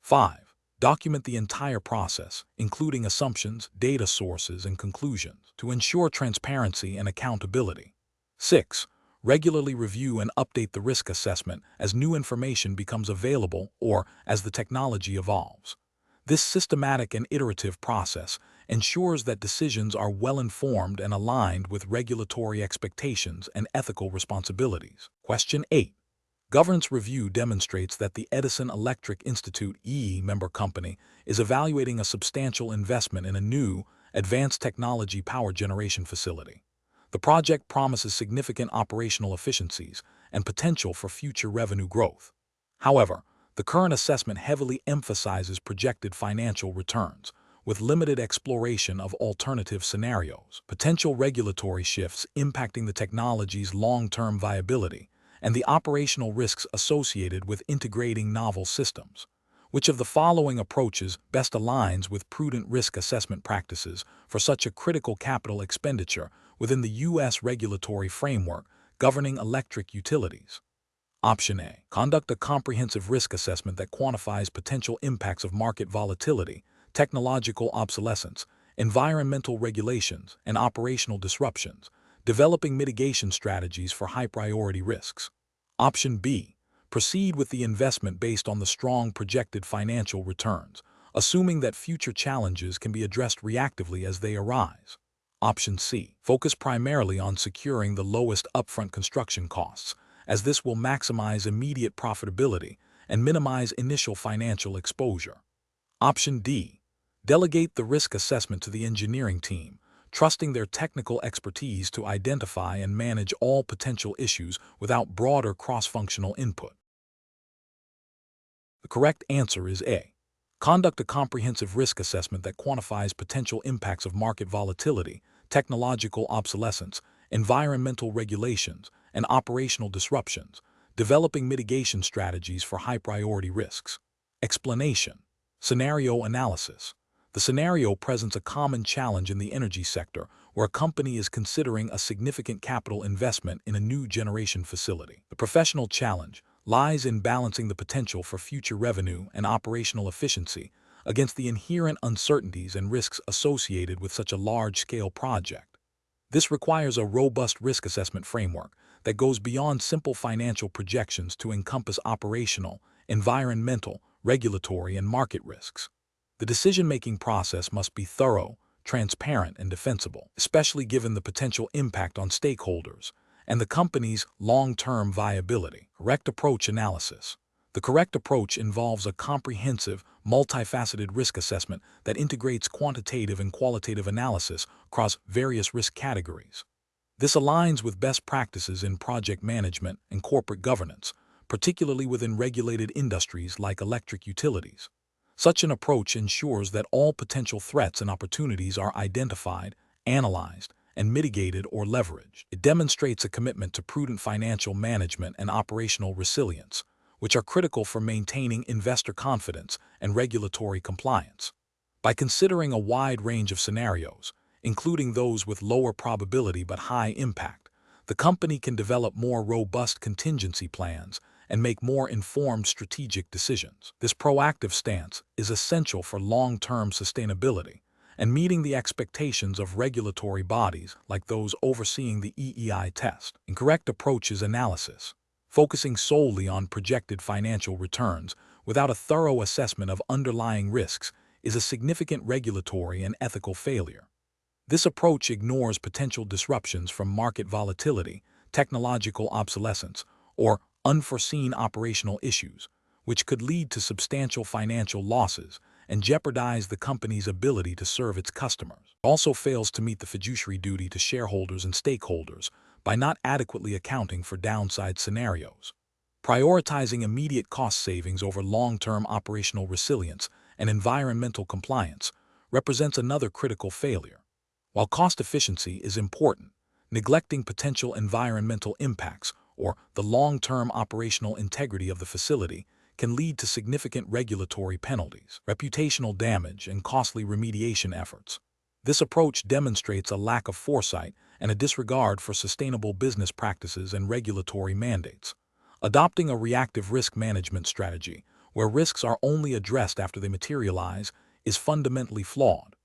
5. Document the entire process, including assumptions, data sources, and conclusions, to ensure transparency and accountability. 6. Regularly review and update the risk assessment as new information becomes available or as the technology evolves. This systematic and iterative process ensures that decisions are well-informed and aligned with regulatory expectations and ethical responsibilities. Question 8. Governance review demonstrates that the Edison Electric Institute EE member company is evaluating a substantial investment in a new, advanced technology power generation facility. The project promises significant operational efficiencies and potential for future revenue growth. However, the current assessment heavily emphasizes projected financial returns, with limited exploration of alternative scenarios, potential regulatory shifts impacting the technology's long-term viability, and the operational risks associated with integrating novel systems. Which of the following approaches best aligns with prudent risk assessment practices for such a critical capital expenditure within the U.S. regulatory framework governing electric utilities? Option A. Conduct a comprehensive risk assessment that quantifies potential impacts of market volatility, technological obsolescence, environmental regulations, and operational disruptions, developing mitigation strategies for high-priority risks. Option B. Proceed with the investment based on the strong projected financial returns, assuming that future challenges can be addressed reactively as they arise. Option C. Focus primarily on securing the lowest upfront construction costs, as this will maximize immediate profitability and minimize initial financial exposure. Option D. Delegate the risk assessment to the engineering team, trusting their technical expertise to identify and manage all potential issues without broader cross-functional input. The correct answer is A. Conduct a comprehensive risk assessment that quantifies potential impacts of market volatility, technological obsolescence, environmental regulations, and operational disruptions, developing mitigation strategies for high-priority risks. Explanation. Scenario analysis. The scenario presents a common challenge in the energy sector where a company is considering a significant capital investment in a new generation facility. The professional challenge lies in balancing the potential for future revenue and operational efficiency against the inherent uncertainties and risks associated with such a large-scale project. This requires a robust risk assessment framework that goes beyond simple financial projections to encompass operational, environmental, regulatory, and market risks. The decision-making process must be thorough, transparent, and defensible, especially given the potential impact on stakeholders and the company's long-term viability. Correct approach analysis. The correct approach involves a comprehensive, multifaceted risk assessment that integrates quantitative and qualitative analysis across various risk categories. This aligns with best practices in project management and corporate governance, particularly within regulated industries like electric utilities. Such an approach ensures that all potential threats and opportunities are identified, analyzed, and mitigated or leveraged. It demonstrates a commitment to prudent financial management and operational resilience, which are critical for maintaining investor confidence and regulatory compliance. By considering a wide range of scenarios, including those with lower probability but high impact, the company can develop more robust contingency plans and make more informed strategic decisions. This proactive stance is essential for long-term sustainability and meeting the expectations of regulatory bodies like those overseeing the EEI test. Incorrect approach is analysis. Focusing solely on projected financial returns without a thorough assessment of underlying risks is a significant regulatory and ethical failure. This approach ignores potential disruptions from market volatility, technological obsolescence, or unforeseen operational issues, which could lead to substantial financial losses and jeopardize the company's ability to serve its customers. It also fails to meet the fiduciary duty to shareholders and stakeholders by not adequately accounting for downside scenarios. Prioritizing immediate cost savings over long-term operational resilience and environmental compliance represents another critical failure. While cost efficiency is important, neglecting potential environmental impacts or the long-term operational integrity of the facility can lead to significant regulatory penalties, reputational damage, and costly remediation efforts. This approach demonstrates a lack of foresight and a disregard for sustainable business practices and regulatory mandates. Adopting a reactive risk management strategy, where risks are only addressed after they materialize, is fundamentally flawed.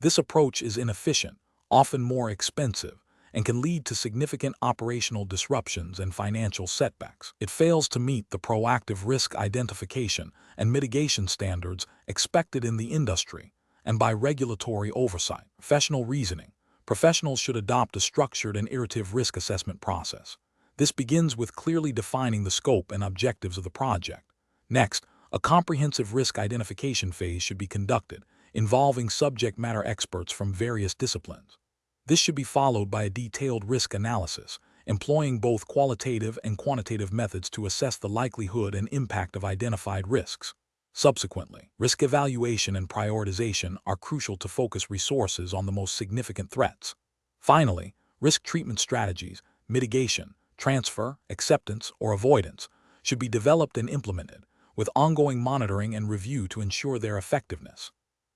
This approach is inefficient, often more expensive, and can lead to significant operational disruptions and financial setbacks. It fails to meet the proactive risk identification and mitigation standards expected in the industry and by regulatory oversight. Professional reasoning. Professionals should adopt a structured and iterative risk assessment process. This begins with clearly defining the scope and objectives of the project. Next, a comprehensive risk identification phase should be conducted, involving subject matter experts from various disciplines. This should be followed by a detailed risk analysis, employing both qualitative and quantitative methods to assess the likelihood and impact of identified risks. Subsequently, risk evaluation and prioritization are crucial to focus resources on the most significant threats. Finally, risk treatment strategies, mitigation, transfer, acceptance, or avoidance should be developed and implemented, with ongoing monitoring and review to ensure their effectiveness.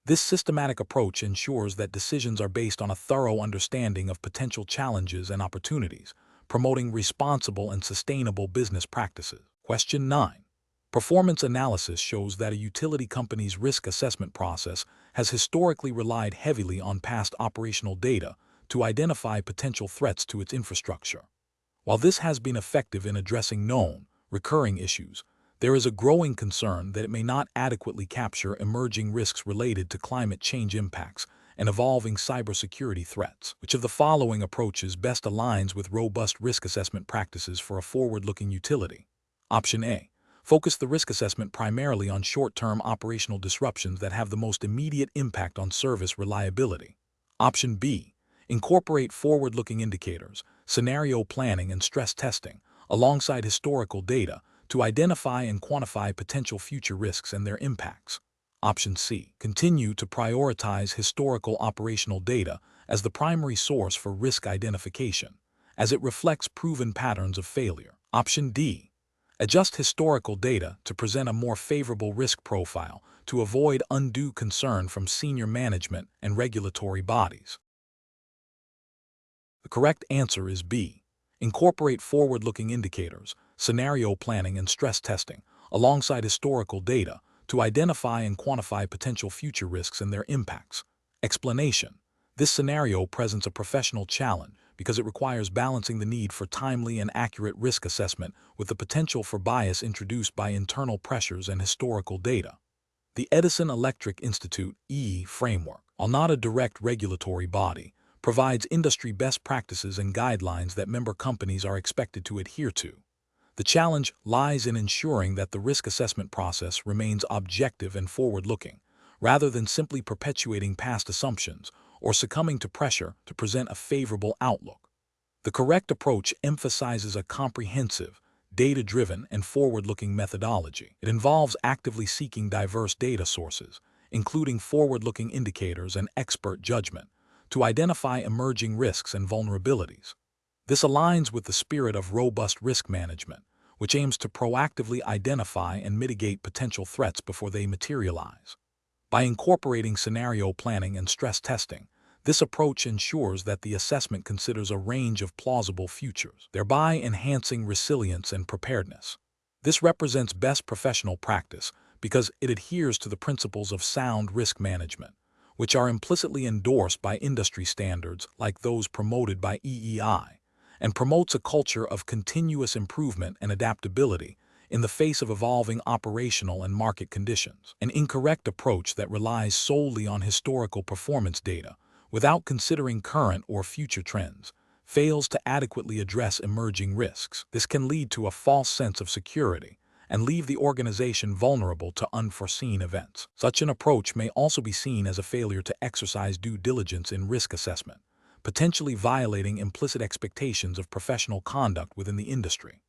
This systematic approach ensures that decisions are based on a thorough understanding of potential challenges and opportunities, promoting responsible and sustainable business practices. Question 9. Performance analysis shows that a utility company's risk assessment process has historically relied heavily on past operational data to identify potential threats to its infrastructure. While this has been effective in addressing known, recurring issues, there is a growing concern that it may not adequately capture emerging risks related to climate change impacts and evolving cybersecurity threats. Which of the following approaches best aligns with robust risk assessment practices for a forward-looking utility? Option A. Focus the risk assessment primarily on short-term operational disruptions that have the most immediate impact on service reliability. Option B. Incorporate forward-looking indicators, scenario planning, and stress testing, alongside historical data, to identify and quantify potential future risks and their impacts. Option C. Continue to prioritize historical operational data as the primary source for risk identification, as it reflects proven patterns of failure. Option D. Adjust historical data to present a more favorable risk profile to avoid undue concern from senior management and regulatory bodies. The correct answer is B. Incorporate forward-looking indicators, scenario planning, and stress testing, alongside historical data, to identify and quantify potential future risks and their impacts. Explanation: this scenario presents a professional challenge because it requires balancing the need for timely and accurate risk assessment with the potential for bias introduced by internal pressures and historical data. The Edison Electric Institute EE framework, while not a direct regulatory body, provides industry best practices and guidelines that member companies are expected to adhere to. The challenge lies in ensuring that the risk assessment process remains objective and forward-looking, rather than simply perpetuating past assumptions or succumbing to pressure to present a favorable outlook. The correct approach emphasizes a comprehensive, data-driven, and forward-looking methodology. It involves actively seeking diverse data sources, including forward-looking indicators and expert judgment, to identify emerging risks and vulnerabilities. This aligns with the spirit of robust risk management, which aims to proactively identify and mitigate potential threats before they materialize. By incorporating scenario planning and stress testing, this approach ensures that the assessment considers a range of plausible futures, thereby enhancing resilience and preparedness. This represents best professional practice because it adheres to the principles of sound risk management, which are implicitly endorsed by industry standards like those promoted by EEI, and promotes a culture of continuous improvement and adaptability in the face of evolving operational and market conditions. An incorrect approach that relies solely on historical performance data without considering current or future trends fails to adequately address emerging risks. This can lead to a false sense of security and leave the organization vulnerable to unforeseen events. Such an approach may also be seen as a failure to exercise due diligence in risk assessment, potentially violating implicit expectations of professional conduct within the industry.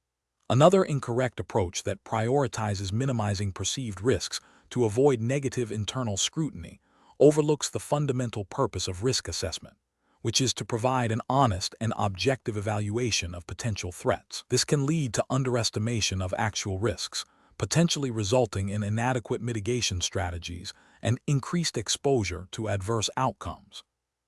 Another incorrect approach that prioritizes minimizing perceived risks to avoid negative internal scrutiny overlooks the fundamental purpose of risk assessment, which is to provide an honest and objective evaluation of potential threats. This can lead to underestimation of actual risks, potentially resulting in inadequate mitigation strategies and increased exposure to adverse outcomes.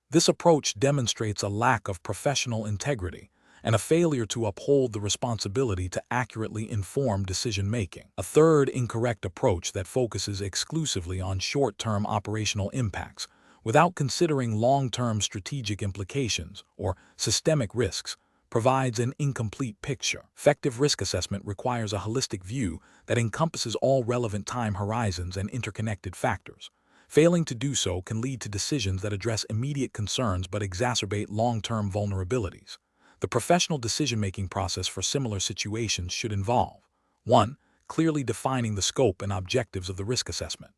This approach demonstrates a lack of professional integrity and a failure to uphold the responsibility to accurately inform decision-making. A third incorrect approach that focuses exclusively on short-term operational impacts without considering long-term strategic implications or systemic risks provides an incomplete picture. Effective risk assessment requires a holistic view that encompasses all relevant time horizons and interconnected factors. Failing to do so can lead to decisions that address immediate concerns but exacerbate long-term vulnerabilities. The professional decision-making process for similar situations should involve: 1. Clearly defining the scope and objectives of the risk assessment.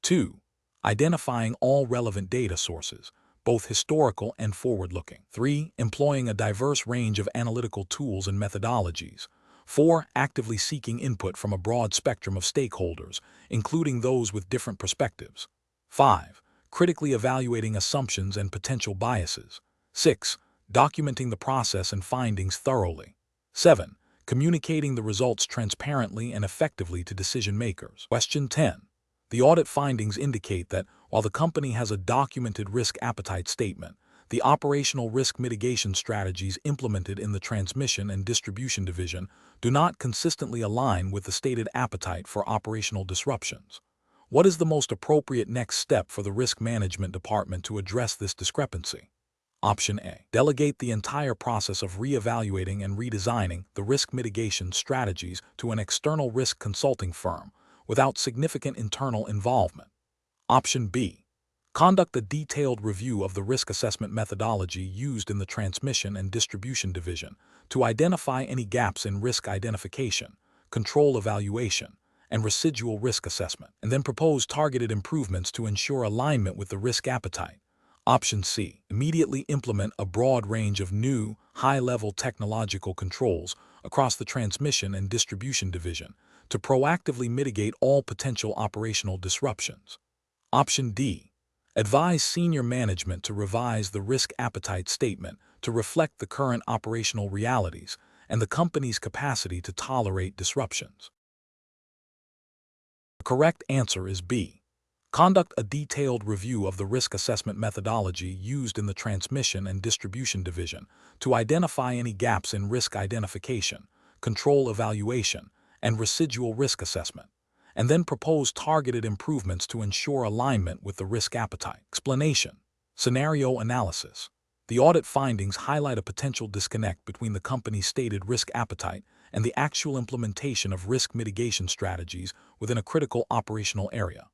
2. Identifying all relevant data sources, both historical and forward-looking. 3. Employing a diverse range of analytical tools and methodologies. 4. Actively seeking input from a broad spectrum of stakeholders, including those with different perspectives. 5. Critically evaluating assumptions and potential biases. 6. Documenting the process and findings thoroughly. 7. Communicating the results transparently and effectively to decision makers. Question 10. The audit findings indicate that while the company has a documented risk appetite statement, the operational risk mitigation strategies implemented in the transmission and distribution division do not consistently align with the stated appetite for operational disruptions. What is the most appropriate next step for the risk management department to address this discrepancy? Option A. Delegate the entire process of reevaluating and redesigning the risk mitigation strategies to an external risk consulting firm without significant internal involvement. Option B. Conduct a detailed review of the risk assessment methodology used in the transmission and distribution division to identify any gaps in risk identification, control evaluation, and residual risk assessment, and then propose targeted improvements to ensure alignment with the risk appetite. Option C. Immediately implement a broad range of new, high-level technological controls across the transmission and distribution division to proactively mitigate all potential operational disruptions. Option D. Advise senior management to revise the risk appetite statement to reflect the current operational realities and the company's capacity to tolerate disruptions. The correct answer is B. Conduct a detailed review of the risk assessment methodology used in the transmission and distribution division to identify any gaps in risk identification, control evaluation, and residual risk assessment, and then propose targeted improvements to ensure alignment with the risk appetite. Explanation. Scenario analysis. The audit findings highlight a potential disconnect between the company's stated risk appetite and the actual implementation of risk mitigation strategies within a critical operational area.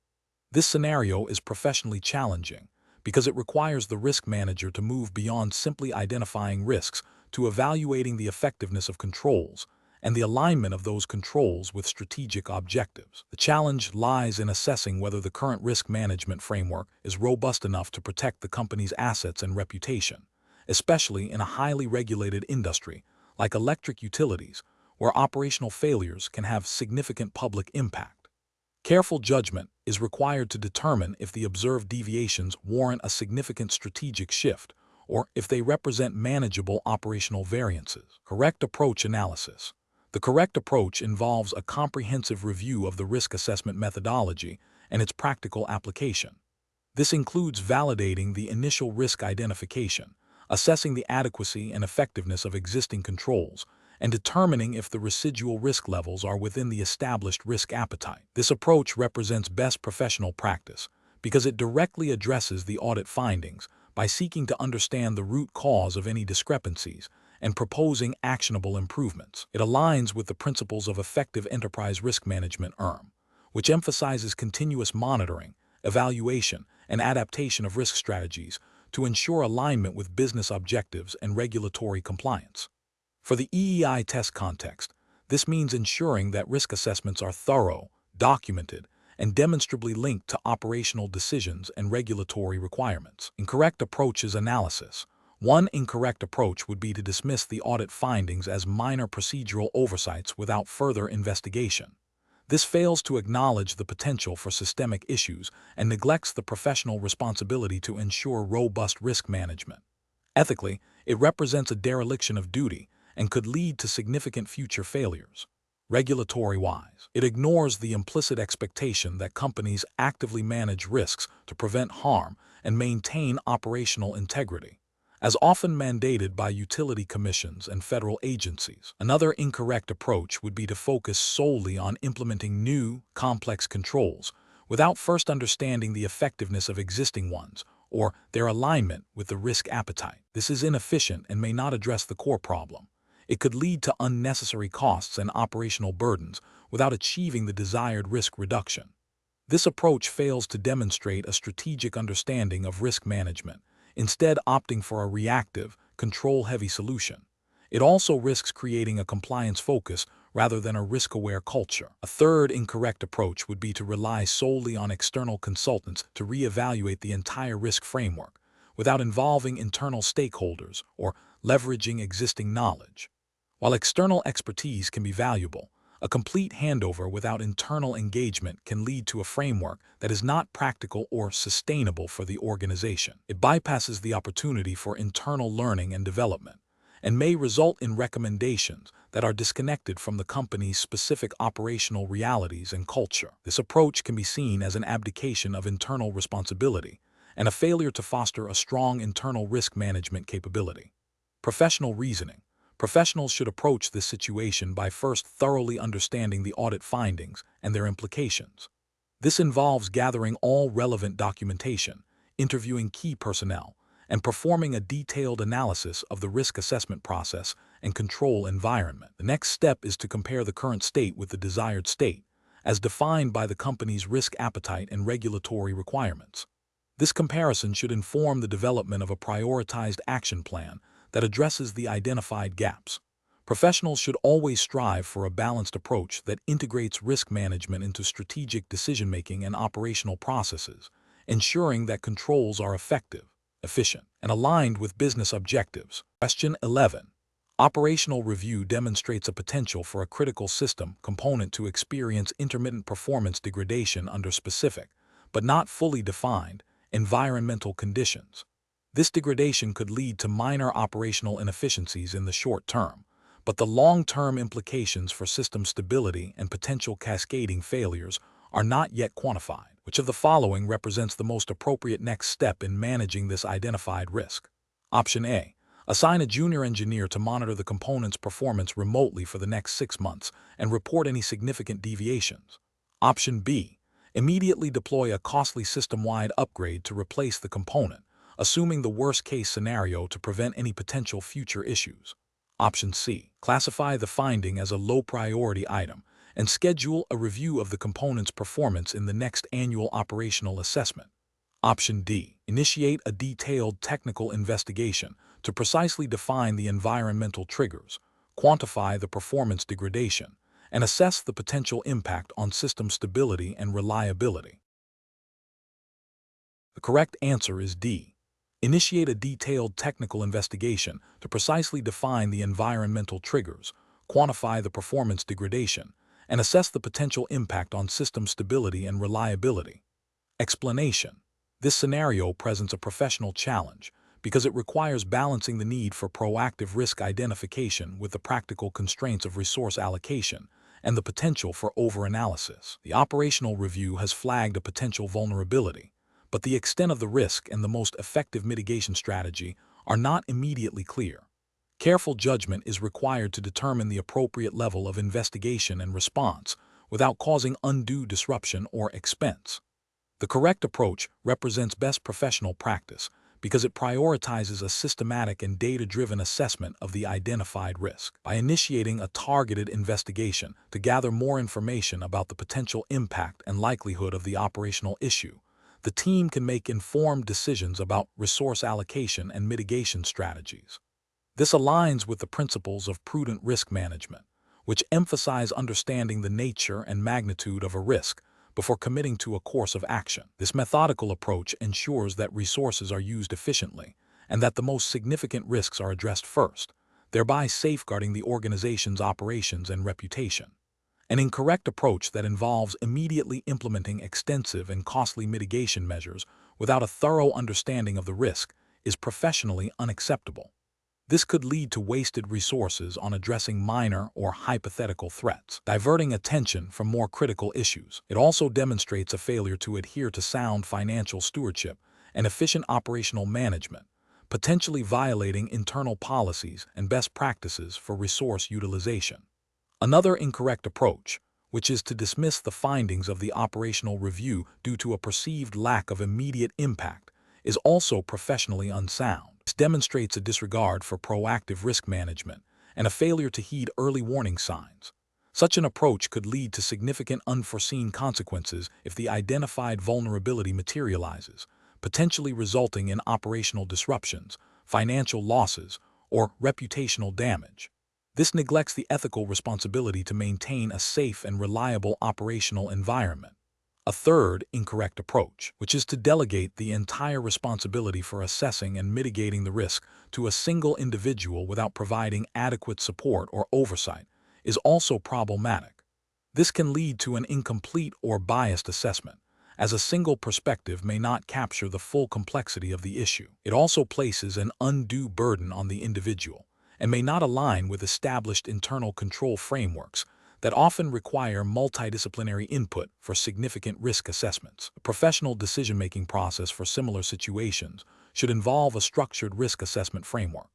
This scenario is professionally challenging because it requires the risk manager to move beyond simply identifying risks to evaluating the effectiveness of controls and the alignment of those controls with strategic objectives. The challenge lies in assessing whether the current risk management framework is robust enough to protect the company's assets and reputation, especially in a highly regulated industry like electric utilities, where operational failures can have significant public impact. Careful judgment is required to determine if the observed deviations warrant a significant strategic shift or if they represent manageable operational variances. Correct approach analysis. The correct approach involves a comprehensive review of the risk assessment methodology and its practical application. This includes validating the initial risk identification, assessing the adequacy and effectiveness of existing controls, and determining if the residual risk levels are within the established risk appetite. This approach represents best professional practice because it directly addresses the audit findings by seeking to understand the root cause of any discrepancies and proposing actionable improvements. It aligns with the principles of effective enterprise risk management ERM, which emphasizes continuous monitoring, evaluation, and adaptation of risk strategies to ensure alignment with business objectives and regulatory compliance. For the EEI test context, this means ensuring that risk assessments are thorough, documented, and demonstrably linked to operational decisions and regulatory requirements. Incorrect approaches analysis. One incorrect approach would be to dismiss the audit findings as minor procedural oversights without further investigation. This fails to acknowledge the potential for systemic issues and neglects the professional responsibility to ensure robust risk management. Ethically, it represents a dereliction of duty and could lead to significant future failures. Regulatory-wise, it ignores the implicit expectation that companies actively manage risks to prevent harm and maintain operational integrity, as often mandated by utility commissions and federal agencies. Another incorrect approach would be to focus solely on implementing new, complex controls without first understanding the effectiveness of existing ones or their alignment with the risk appetite. This is inefficient and may not address the core problem. It could lead to unnecessary costs and operational burdens without achieving the desired risk reduction. This approach fails to demonstrate a strategic understanding of risk management, instead opting for a reactive, control-heavy solution. It also risks creating a compliance focus rather than a risk-aware culture. A third incorrect approach would be to rely solely on external consultants to reevaluate the entire risk framework without involving internal stakeholders or leveraging existing knowledge. While external expertise can be valuable, a complete handover without internal engagement can lead to a framework that is not practical or sustainable for the organization. It bypasses the opportunity for internal learning and development, and may result in recommendations that are disconnected from the company's specific operational realities and culture. This approach can be seen as an abdication of internal responsibility and a failure to foster a strong internal risk management capability. Professional reasoning. Professionals should approach this situation by first thoroughly understanding the audit findings and their implications. This involves gathering all relevant documentation, interviewing key personnel, and performing a detailed analysis of the risk assessment process and control environment. The next step is to compare the current state with the desired state, as defined by the company's risk appetite and regulatory requirements. This comparison should inform the development of a prioritized action plan that addresses the identified gaps. Professionals should always strive for a balanced approach that integrates risk management into strategic decision-making and operational processes, ensuring that controls are effective, efficient, and aligned with business objectives. Question 11. Operational review demonstrates a potential for a critical system component to experience intermittent performance degradation under specific, but not fully defined, environmental conditions. This degradation could lead to minor operational inefficiencies in the short term, but the long-term implications for system stability and potential cascading failures are not yet quantified. Which of the following represents the most appropriate next step in managing this identified risk? Option A. Assign a junior engineer to monitor the component's performance remotely for the next 6 months and report any significant deviations. Option B. Immediately deploy a costly system-wide upgrade to replace the component, assuming the worst-case scenario to prevent any potential future issues. Option C. Classify the finding as a low-priority item and schedule a review of the component's performance in the next annual operational assessment. Option D. Initiate a detailed technical investigation to precisely define the environmental triggers, quantify the performance degradation, and assess the potential impact on system stability and reliability. The correct answer is D. Initiate a detailed technical investigation to precisely define the environmental triggers, quantify the performance degradation, and assess the potential impact on system stability and reliability. Explanation. This scenario presents a professional challenge because it requires balancing the need for proactive risk identification with the practical constraints of resource allocation and the potential for over-analysis. The operational review has flagged a potential vulnerability, but the extent of the risk and the most effective mitigation strategy are not immediately clear. Careful judgment is required to determine the appropriate level of investigation and response without causing undue disruption or expense. The correct approach represents best professional practice because it prioritizes a systematic and data-driven assessment of the identified risk. By initiating a targeted investigation to gather more information about the potential impact and likelihood of the operational issue, the team can make informed decisions about resource allocation and mitigation strategies. This aligns with the principles of prudent risk management, which emphasize understanding the nature and magnitude of a risk before committing to a course of action. This methodical approach ensures that resources are used efficiently and that the most significant risks are addressed first, thereby safeguarding the organization's operations and reputation. An incorrect approach that involves immediately implementing extensive and costly mitigation measures without a thorough understanding of the risk is professionally unacceptable. This could lead to wasted resources on addressing minor or hypothetical threats, diverting attention from more critical issues. It also demonstrates a failure to adhere to sound financial stewardship and efficient operational management, potentially violating internal policies and best practices for resource utilization. Another incorrect approach, which is to dismiss the findings of the operational review due to a perceived lack of immediate impact, is also professionally unsound. This demonstrates a disregard for proactive risk management and a failure to heed early warning signs. Such an approach could lead to significant unforeseen consequences if the identified vulnerability materializes, potentially resulting in operational disruptions, financial losses, or reputational damage. This neglects the ethical responsibility to maintain a safe and reliable operational environment. A third incorrect approach, which is to delegate the entire responsibility for assessing and mitigating the risk to a single individual without providing adequate support or oversight, is also problematic. This can lead to an incomplete or biased assessment, as a single perspective may not capture the full complexity of the issue. It also places an undue burden on the individual and may not align with established internal control frameworks that often require multidisciplinary input for significant risk assessments. A professional decision-making process for similar situations should involve a structured risk assessment framework.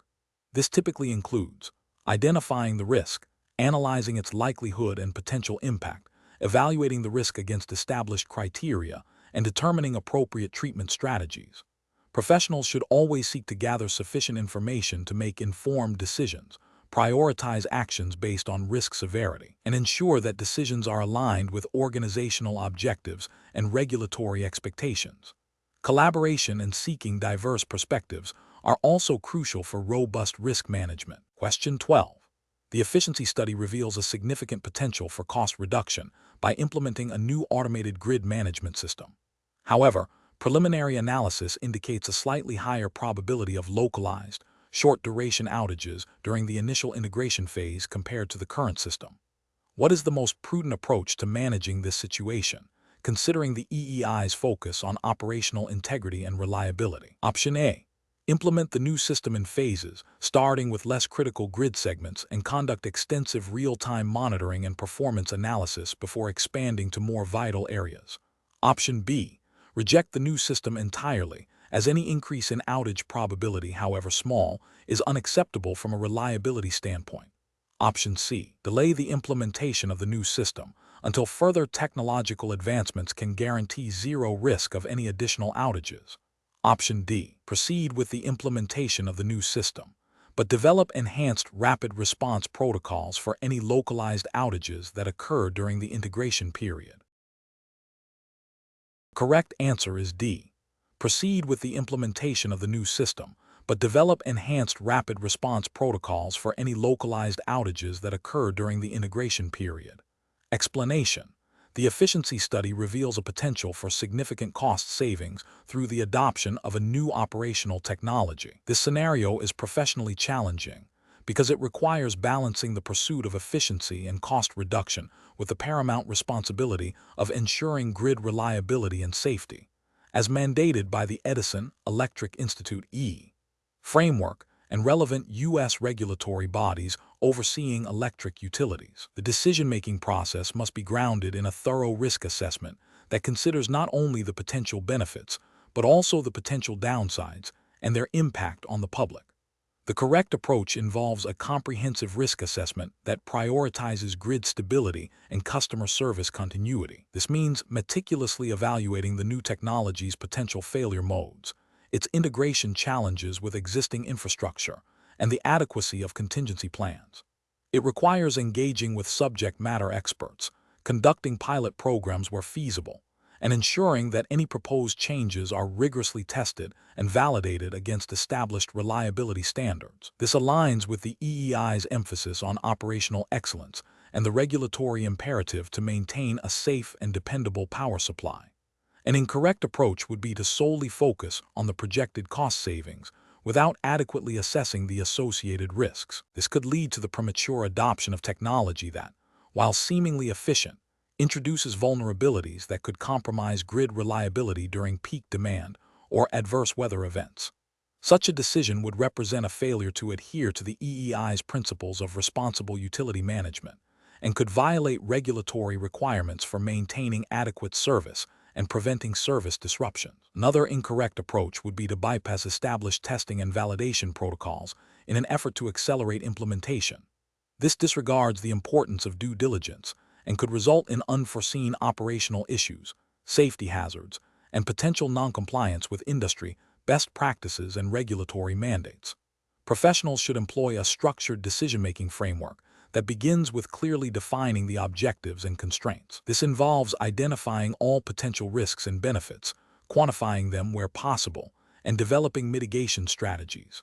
This typically includes identifying the risk, analyzing its likelihood and potential impact, evaluating the risk against established criteria, and determining appropriate treatment strategies. Professionals should always seek to gather sufficient information to make informed decisions, prioritize actions based on risk severity, and ensure that decisions are aligned with organizational objectives and regulatory expectations. Collaboration and seeking diverse perspectives are also crucial for robust risk management. Question 12. The efficiency study reveals a significant potential for cost reduction by implementing a new automated grid management system. However, preliminary analysis indicates a slightly higher probability of localized, short-duration outages during the initial integration phase compared to the current system. What is the most prudent approach to managing this situation, considering the EEI's focus on operational integrity and reliability? Option A. Implement the new system in phases, starting with less critical grid segments, and conduct extensive real-time monitoring and performance analysis before expanding to more vital areas. Option B. Reject the new system entirely, as any increase in outage probability, however small, is unacceptable from a reliability standpoint. Option C. Delay the implementation of the new system until further technological advancements can guarantee zero risk of any additional outages. Option D. Proceed with the implementation of the new system, but develop enhanced rapid response protocols for any localized outages that occur during the integration period. The correct answer is D. Proceed with the implementation of the new system, but develop enhanced rapid response protocols for any localized outages that occur during the integration period. Explanation: the efficiency study reveals a potential for significant cost savings through the adoption of a new operational technology. This scenario is professionally challenging because it requires balancing the pursuit of efficiency and cost reduction with the paramount responsibility of ensuring grid reliability and safety, as mandated by the Edison Electric Institute (EEI) framework and relevant U.S. regulatory bodies overseeing electric utilities. The decision-making process must be grounded in a thorough risk assessment that considers not only the potential benefits, but also the potential downsides and their impact on the public. The correct approach involves a comprehensive risk assessment that prioritizes grid stability and customer service continuity. This means meticulously evaluating the new technology's potential failure modes, its integration challenges with existing infrastructure, and the adequacy of contingency plans. It requires engaging with subject matter experts, conducting pilot programs where feasible, and ensuring that any proposed changes are rigorously tested and validated against established reliability standards. This aligns with the EEI's emphasis on operational excellence and the regulatory imperative to maintain a safe and dependable power supply. An incorrect approach would be to solely focus on the projected cost savings without adequately assessing the associated risks. This could lead to the premature adoption of technology that, while seemingly efficient, introduces vulnerabilities that could compromise grid reliability during peak demand or adverse weather events. Such a decision would represent a failure to adhere to the EEI's principles of responsible utility management and could violate regulatory requirements for maintaining adequate service and preventing service disruptions. Another incorrect approach would be to bypass established testing and validation protocols in an effort to accelerate implementation. This disregards the importance of due diligence and could result in unforeseen operational issues, safety hazards, and potential noncompliance with industry best practices and regulatory mandates. Professionals should employ a structured decision-making framework that begins with clearly defining the objectives and constraints. This involves identifying all potential risks and benefits, quantifying them where possible, and developing mitigation strategies.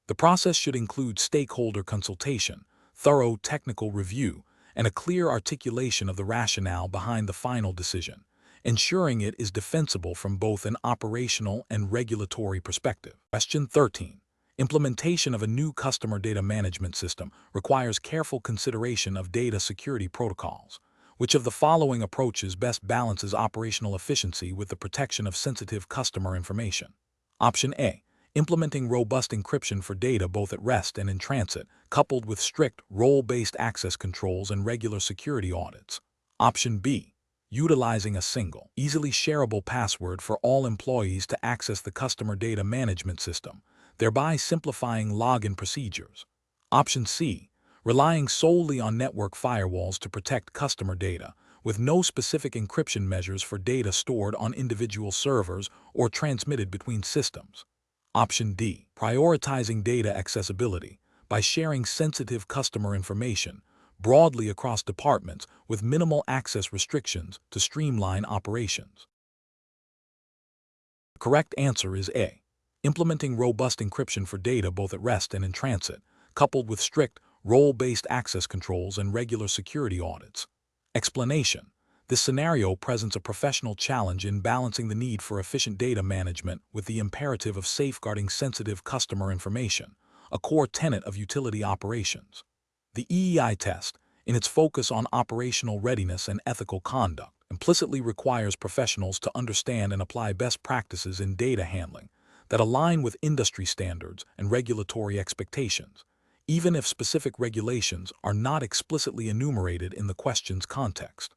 The process should include stakeholder consultation, thorough technical review, and a clear articulation of the rationale behind the final decision, ensuring it is defensible from both an operational and regulatory perspective. Question 13. Implementation of a new customer data management system requires careful consideration of data security protocols. Which of the following approaches best balances operational efficiency with the protection of sensitive customer information? Option A. Implementing robust encryption for data both at rest and in transit, coupled with strict role-based access controls and regular security audits. Option B. Utilizing a single, easily shareable password for all employees to access the customer data management system, thereby simplifying login procedures. Option C. Relying solely on network firewalls to protect customer data, with no specific encryption measures for data stored on individual servers or transmitted between systems. Option D. Prioritizing data accessibility by sharing sensitive customer information broadly across departments with minimal access restrictions to streamline operations. The correct answer is A. Implementing robust encryption for data both at rest and in transit, coupled with strict role-based access controls, and regular security audits. Explanation: this scenario presents a professional challenge in balancing the need for efficient data management with the imperative of safeguarding sensitive customer information, a core tenet of utility operations. The EEI test, in its focus on operational readiness and ethical conduct, implicitly requires professionals to understand and apply best practices in data handling that align with industry standards and regulatory expectations, even if specific regulations are not explicitly enumerated in the question's context.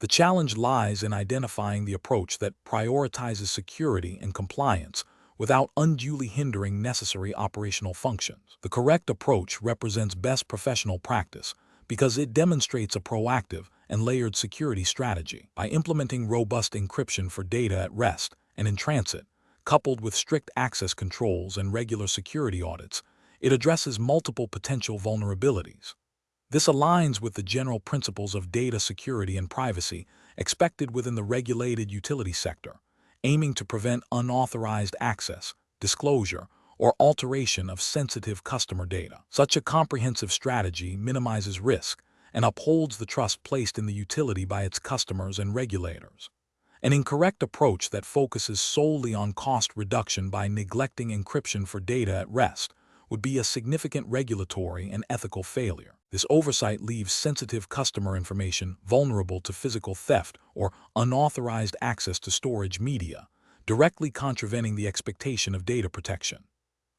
The challenge lies in identifying the approach that prioritizes security and compliance without unduly hindering necessary operational functions. The correct approach represents best professional practice because it demonstrates a proactive and layered security strategy. By implementing robust encryption for data at rest and in transit, coupled with strict access controls and regular security audits, it addresses multiple potential vulnerabilities. This aligns with the general principles of data security and privacy expected within the regulated utility sector, aiming to prevent unauthorized access, disclosure, or alteration of sensitive customer data. Such a comprehensive strategy minimizes risk and upholds the trust placed in the utility by its customers and regulators. An incorrect approach that focuses solely on cost reduction by neglecting encryption for data at rest would be a significant regulatory and ethical failure. This oversight leaves sensitive customer information vulnerable to physical theft or unauthorized access to storage media, directly contravening the expectation of data protection.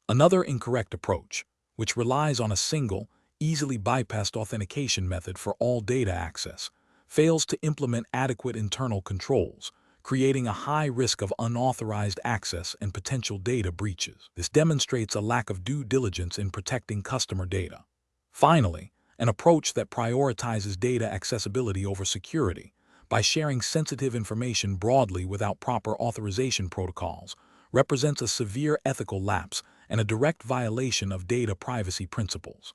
Another incorrect approach, which relies on a single, easily bypassed authentication method for all data access, fails to implement adequate internal controls, creating a high risk of unauthorized access and potential data breaches. This demonstrates a lack of due diligence in protecting customer data. Finally, an approach that prioritizes data accessibility over security by sharing sensitive information broadly without proper authorization protocols represents a severe ethical lapse and a direct violation of data privacy principles.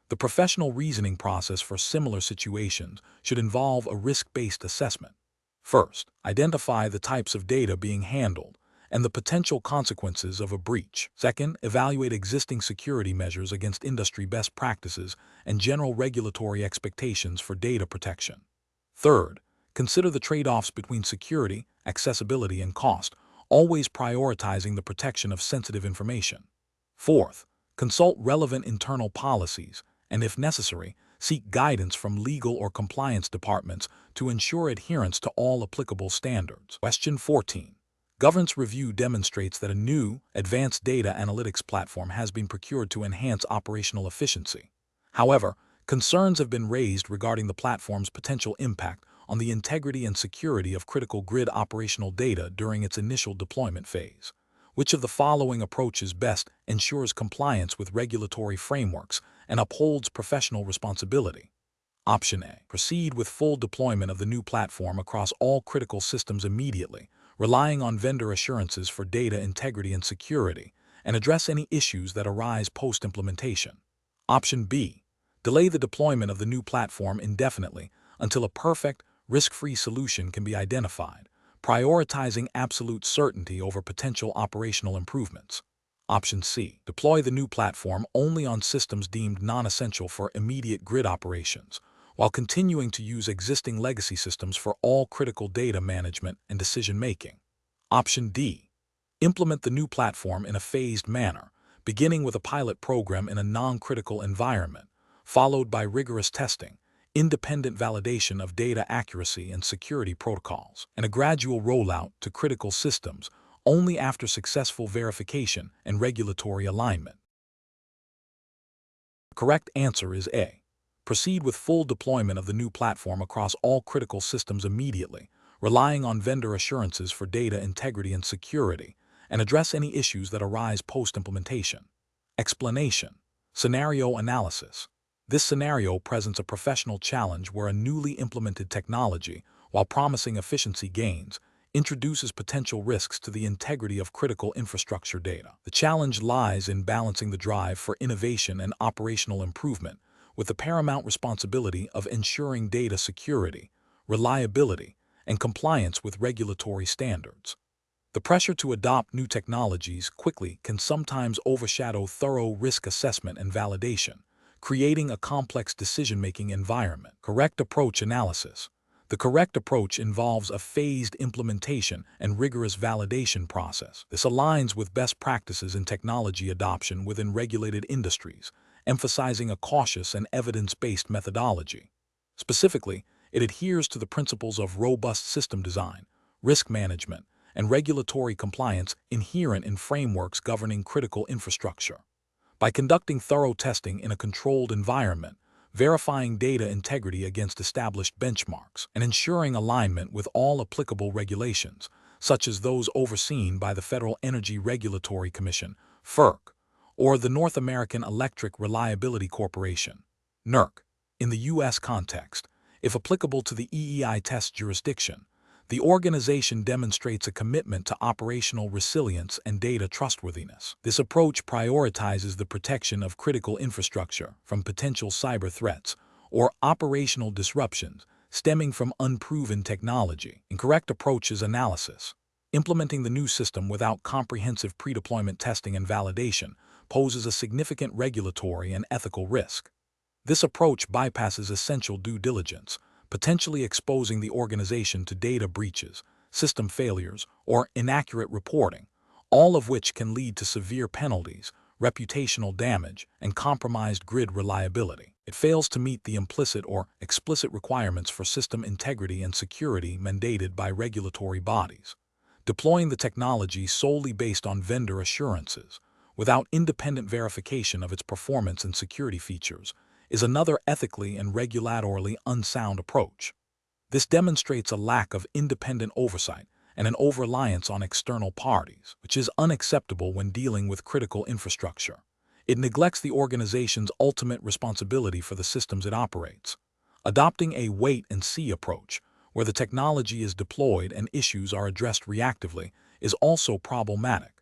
The professional reasoning process for similar situations should involve a risk-based assessment. First, identify the types of data being handled and the potential consequences of a breach. Second, evaluate existing security measures against industry best practices and general regulatory expectations for data protection. Third, consider the trade-offs between security, accessibility, and cost, always prioritizing the protection of sensitive information. Fourth, consult relevant internal policies and, if necessary, seek guidance from legal or compliance departments to ensure adherence to all applicable standards. Question 14. Governance review demonstrates that a new, advanced data analytics platform has been procured to enhance operational efficiency. However, concerns have been raised regarding the platform's potential impact on the integrity and security of critical grid operational data during its initial deployment phase. Which of the following approaches best ensures compliance with regulatory frameworks and upholds professional responsibility? Option A. Proceed with full deployment of the new platform across all critical systems immediately, relying on vendor assurances for data integrity and security, and address any issues that arise post-implementation. Option B. Delay the deployment of the new platform indefinitely until a perfect, risk-free solution can be identified, prioritizing absolute certainty over potential operational improvements. Option C. Deploy the new platform only on systems deemed non-essential for immediate grid operations, while continuing to use existing legacy systems for all critical data management and decision-making. Option D. Implement the new platform in a phased manner, beginning with a pilot program in a non-critical environment, followed by rigorous testing, independent validation of data accuracy and security protocols, and a gradual rollout to critical systems only after successful verification and regulatory alignment. The correct answer is A. Proceed with full deployment of the new platform across all critical systems immediately, relying on vendor assurances for data integrity and security, and address any issues that arise post-implementation. Explanation: scenario analysis. This scenario presents a professional challenge where a newly implemented technology, while promising efficiency gains, introduces potential risks to the integrity of critical infrastructure data. The challenge lies in balancing the drive for innovation and operational improvement with the paramount responsibility of ensuring data security, reliability, and compliance with regulatory standards. The pressure to adopt new technologies quickly can sometimes overshadow thorough risk assessment and validation, creating a complex decision-making environment. Correct approach analysis. The correct approach involves a phased implementation and rigorous validation process. This aligns with best practices in technology adoption within regulated industries, emphasizing a cautious and evidence-based methodology. Specifically, it adheres to the principles of robust system design, risk management, and regulatory compliance inherent in frameworks governing critical infrastructure. By conducting thorough testing in a controlled environment, verifying data integrity against established benchmarks, and ensuring alignment with all applicable regulations, such as those overseen by the Federal Energy Regulatory Commission, FERC, or the North American Electric Reliability Corporation, NERC. In the U.S. context, if applicable to the EEI test jurisdiction, the organization demonstrates a commitment to operational resilience and data trustworthiness. This approach prioritizes the protection of critical infrastructure from potential cyber threats or operational disruptions stemming from unproven technology. Incorrect approaches analysis. Implementing the new system without comprehensive pre-deployment testing and validation poses a significant regulatory and ethical risk. This approach bypasses essential due diligence, potentially exposing the organization to data breaches, system failures, or inaccurate reporting, all of which can lead to severe penalties, reputational damage, and compromised grid reliability. It fails to meet the implicit or explicit requirements for system integrity and security mandated by regulatory bodies. Deploying the technology solely based on vendor assurances, without independent verification of its performance and security features, is another ethically and regulatorily unsound approach. This demonstrates a lack of independent oversight and an over-reliance on external parties, which is unacceptable when dealing with critical infrastructure. It neglects the organization's ultimate responsibility for the systems it operates. Adopting a wait-and-see approach, where the technology is deployed and issues are addressed reactively, is also problematic.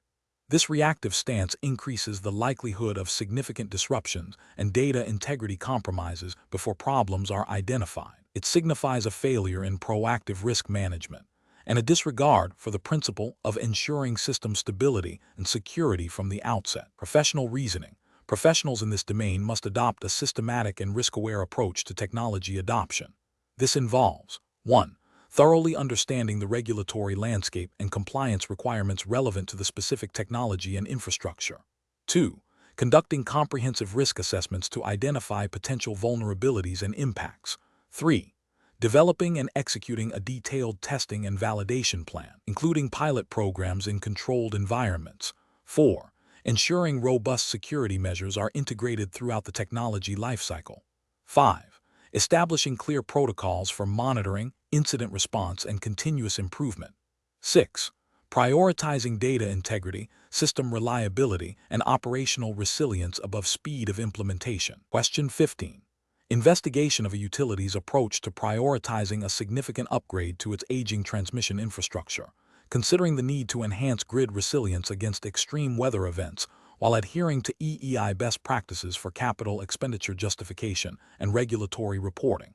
This reactive stance increases the likelihood of significant disruptions and data integrity compromises before problems are identified. It signifies a failure in proactive risk management and a disregard for the principle of ensuring system stability and security from the outset. Professional reasoning. Professionals in this domain must adopt a systematic and risk-aware approach to technology adoption. This involves 1. Thoroughly understanding the regulatory landscape and compliance requirements relevant to the specific technology and infrastructure. 2. Conducting comprehensive risk assessments to identify potential vulnerabilities and impacts. 3. Developing and executing a detailed testing and validation plan, including pilot programs in controlled environments. 4. Ensuring robust security measures are integrated throughout the technology lifecycle. 5. Establishing clear protocols for monitoring, incident response, and continuous improvement. 6. Prioritizing data integrity, system reliability, and operational resilience above speed of implementation. Question 15. Investigation of a utility's approach to prioritizing a significant upgrade to its aging transmission infrastructure, considering the need to enhance grid resilience against extreme weather events while adhering to EEI best practices for capital expenditure justification and regulatory reporting.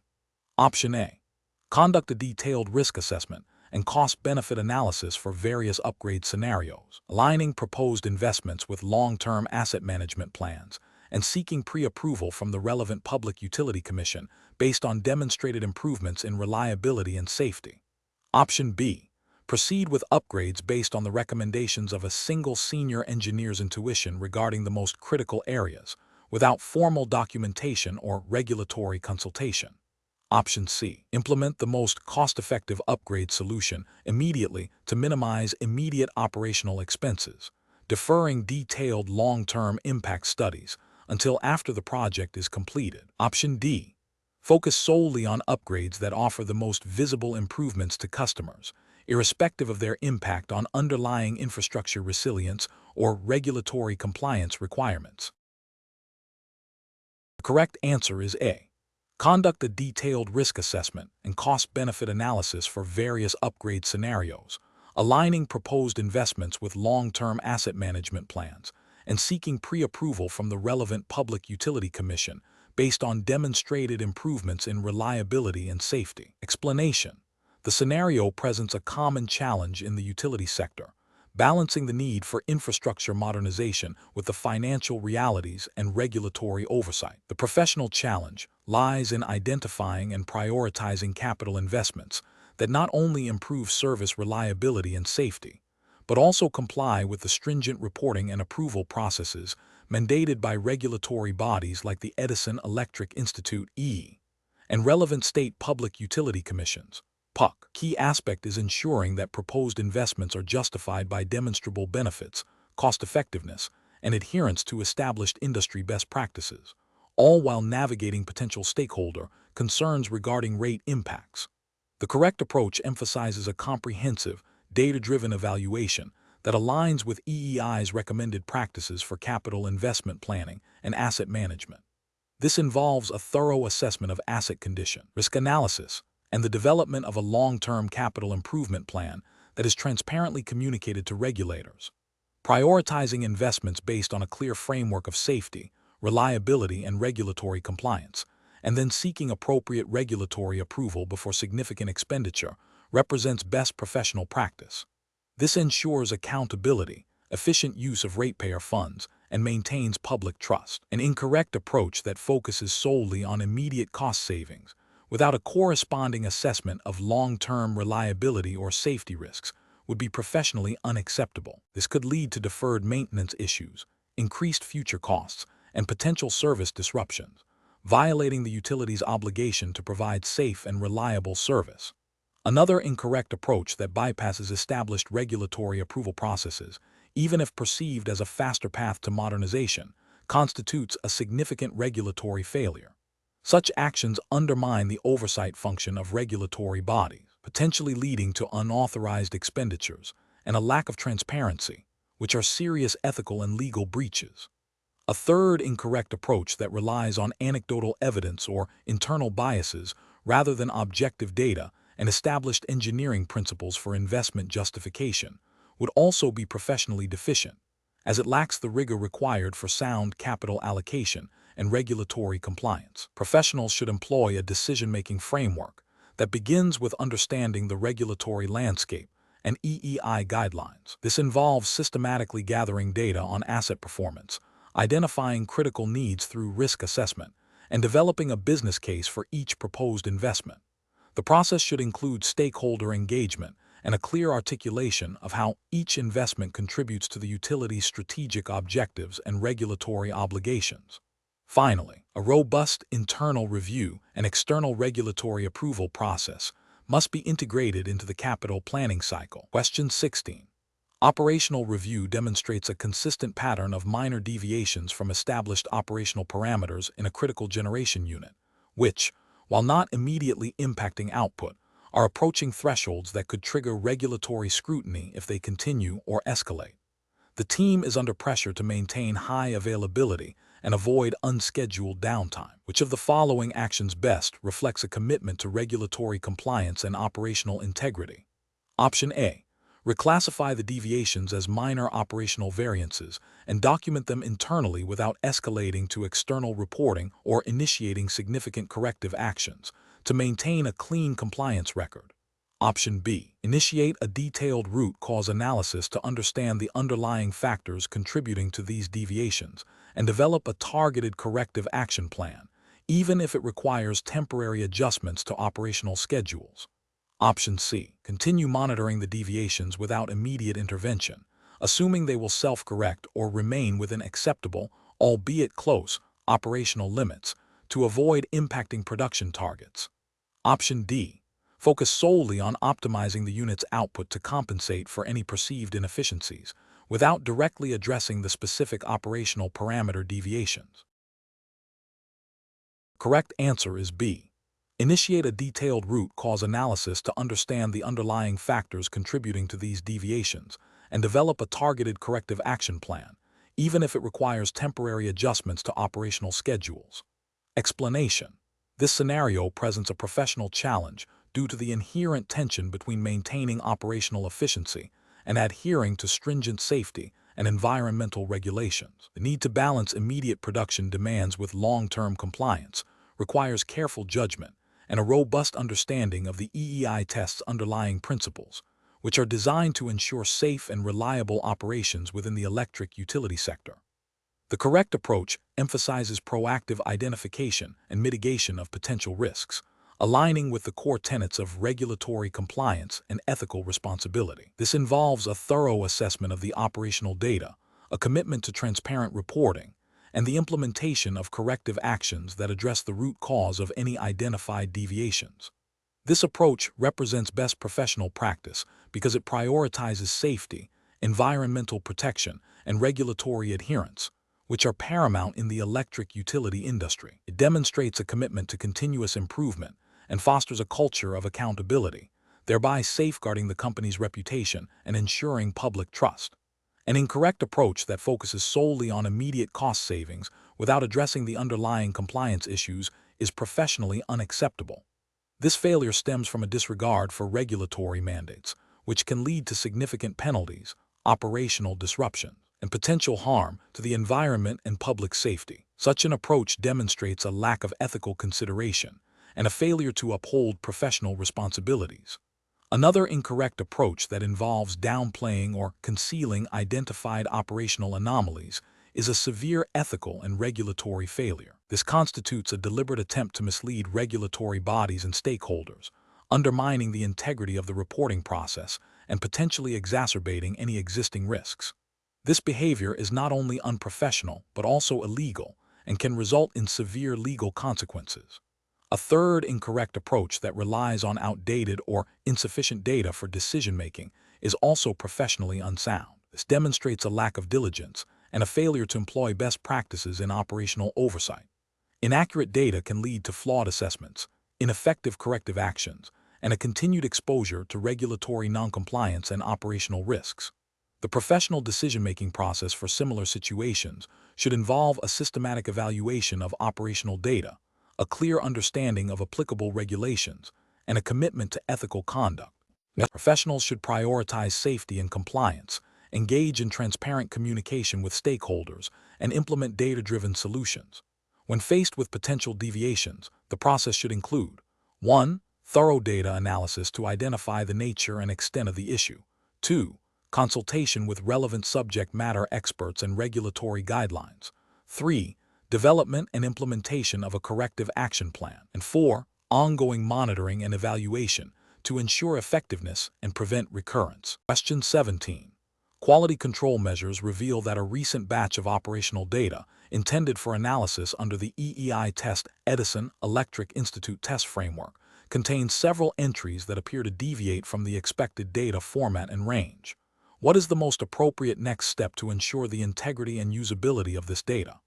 Option A. Conduct a detailed risk assessment and cost-benefit analysis for various upgrade scenarios, aligning proposed investments with long-term asset management plans, and seeking pre-approval from the relevant Public Utility Commission based on demonstrated improvements in reliability and safety. Option B. Proceed with upgrades based on the recommendations of a single senior engineer's intuition regarding the most critical areas, without formal documentation or regulatory consultation. Option C. Implement the most cost-effective upgrade solution immediately to minimize immediate operational expenses, deferring detailed long-term impact studies until after the project is completed. Option D. Focus solely on upgrades that offer the most visible improvements to customers, irrespective of their impact on underlying infrastructure resilience or regulatory compliance requirements. The correct answer is A. Conduct a detailed risk assessment and cost-benefit analysis for various upgrade scenarios, aligning proposed investments with long-term asset management plans, and seeking pre-approval from the relevant Public Utility Commission based on demonstrated improvements in reliability and safety. Explanation. The scenario presents a common challenge in the utility sector, balancing the need for infrastructure modernization with the financial realities and regulatory oversight. The professional challenge lies in identifying and prioritizing capital investments that not only improve service reliability and safety, but also comply with the stringent reporting and approval processes mandated by regulatory bodies like the Edison Electric Institute EE and relevant state public utility commissions (PUC). Key aspect is ensuring that proposed investments are justified by demonstrable benefits, cost-effectiveness, and adherence to established industry best practices, all while navigating potential stakeholder concerns regarding rate impacts. The correct approach emphasizes a comprehensive, data-driven evaluation that aligns with EEI's recommended practices for capital investment planning and asset management. This involves a thorough assessment of asset condition, risk analysis, and the development of a long-term capital improvement plan that is transparently communicated to regulators. Prioritizing investments based on a clear framework of safety, reliability, and regulatory compliance, and then seeking appropriate regulatory approval before significant expenditure represents best professional practice. This ensures accountability, efficient use of ratepayer funds, and maintains public trust. An incorrect approach that focuses solely on immediate cost savings without a corresponding assessment of long-term reliability or safety risks would be professionally unacceptable. This could lead to deferred maintenance issues, increased future costs, and potential service disruptions, violating the utility's obligation to provide safe and reliable service. Another incorrect approach that bypasses established regulatory approval processes, even if perceived as a faster path to modernization, constitutes a significant regulatory failure. Such actions undermine the oversight function of regulatory bodies, potentially leading to unauthorized expenditures and a lack of transparency, which are serious ethical and legal breaches. A third incorrect approach that relies on anecdotal evidence or internal biases rather than objective data and established engineering principles for investment justification would also be professionally deficient, as it lacks the rigor required for sound capital allocation and regulatory compliance. Professionals should employ a decision-making framework that begins with understanding the regulatory landscape and EEI guidelines. This involves systematically gathering data on asset performance, identifying critical needs through risk assessment, and developing a business case for each proposed investment. The process should include stakeholder engagement and a clear articulation of how each investment contributes to the utility's strategic objectives and regulatory obligations. Finally, a robust internal review and external regulatory approval process must be integrated into the capital planning cycle. Question 16. Operational review demonstrates a consistent pattern of minor deviations from established operational parameters in a critical generation unit, which, while not immediately impacting output, are approaching thresholds that could trigger regulatory scrutiny if they continue or escalate. The team is under pressure to maintain high availability and avoid unscheduled downtime. Which of the following actions best reflects a commitment to regulatory compliance and operational integrity? Option A. Reclassify the deviations as minor operational variances and document them internally without escalating to external reporting or initiating significant corrective actions to maintain a clean compliance record. Option B. Initiate a detailed root cause analysis to understand the underlying factors contributing to these deviations and develop a targeted corrective action plan, even if it requires temporary adjustments to operational schedules. Option C. Continue monitoring the deviations without immediate intervention, assuming they will self-correct or remain within acceptable, albeit close, operational limits to avoid impacting production targets. Option D. Focus solely on optimizing the unit's output to compensate for any perceived inefficiencies, without directly addressing the specific operational parameter deviations. Correct answer is B. Initiate a detailed root cause analysis to understand the underlying factors contributing to these deviations and develop a targeted corrective action plan, even if it requires temporary adjustments to operational schedules. Explanation. This scenario presents a professional challenge due to the inherent tension between maintaining operational efficiency and adhering to stringent safety and environmental regulations. The need to balance immediate production demands with long-term compliance requires careful judgment and a robust understanding of the EEI test's underlying principles, which are designed to ensure safe and reliable operations within the electric utility sector. The correct approach emphasizes proactive identification and mitigation of potential risks, aligning with the core tenets of regulatory compliance and ethical responsibility. This involves a thorough assessment of the operational data, a commitment to transparent reporting, and the implementation of corrective actions that address the root cause of any identified deviations. This approach represents best professional practice because it prioritizes safety, environmental protection, and regulatory adherence, which are paramount in the electric utility industry. It demonstrates a commitment to continuous improvement and fosters a culture of accountability, thereby safeguarding the company's reputation and ensuring public trust. An incorrect approach that focuses solely on immediate cost savings without addressing the underlying compliance issues is professionally unacceptable. This failure stems from a disregard for regulatory mandates, which can lead to significant penalties, operational disruption, and potential harm to the environment and public safety. Such an approach demonstrates a lack of ethical consideration and a failure to uphold professional responsibilities. Another incorrect approach that involves downplaying or concealing identified operational anomalies is a severe ethical and regulatory failure. This constitutes a deliberate attempt to mislead regulatory bodies and stakeholders, undermining the integrity of the reporting process and potentially exacerbating any existing risks. This behavior is not only unprofessional but also illegal and can result in severe legal consequences. A third incorrect approach that relies on outdated or insufficient data for decision-making is also professionally unsound. This demonstrates a lack of diligence and a failure to employ best practices in operational oversight. Inaccurate data can lead to flawed assessments, ineffective corrective actions, and a continued exposure to regulatory noncompliance and operational risks. The professional decision-making process for similar situations should involve a systematic evaluation of operational data, a clear understanding of applicable regulations, and a commitment to ethical conduct. Professionals should prioritize safety and compliance, engage in transparent communication with stakeholders, and implement data-driven solutions. When faced with potential deviations, the process should include 1. Thorough data analysis to identify the nature and extent of the issue. 2. Consultation with relevant subject matter experts and regulatory guidelines. 3. Development and implementation of a corrective action plan. And 4. Ongoing monitoring and evaluation to ensure effectiveness and prevent recurrence. Question 17. Quality control measures reveal that a recent batch of operational data intended for analysis under the EEI test Edison Electric Institute test framework contains several entries that appear to deviate from the expected data format and range. What is the most appropriate next step to ensure the integrity and usability of this data?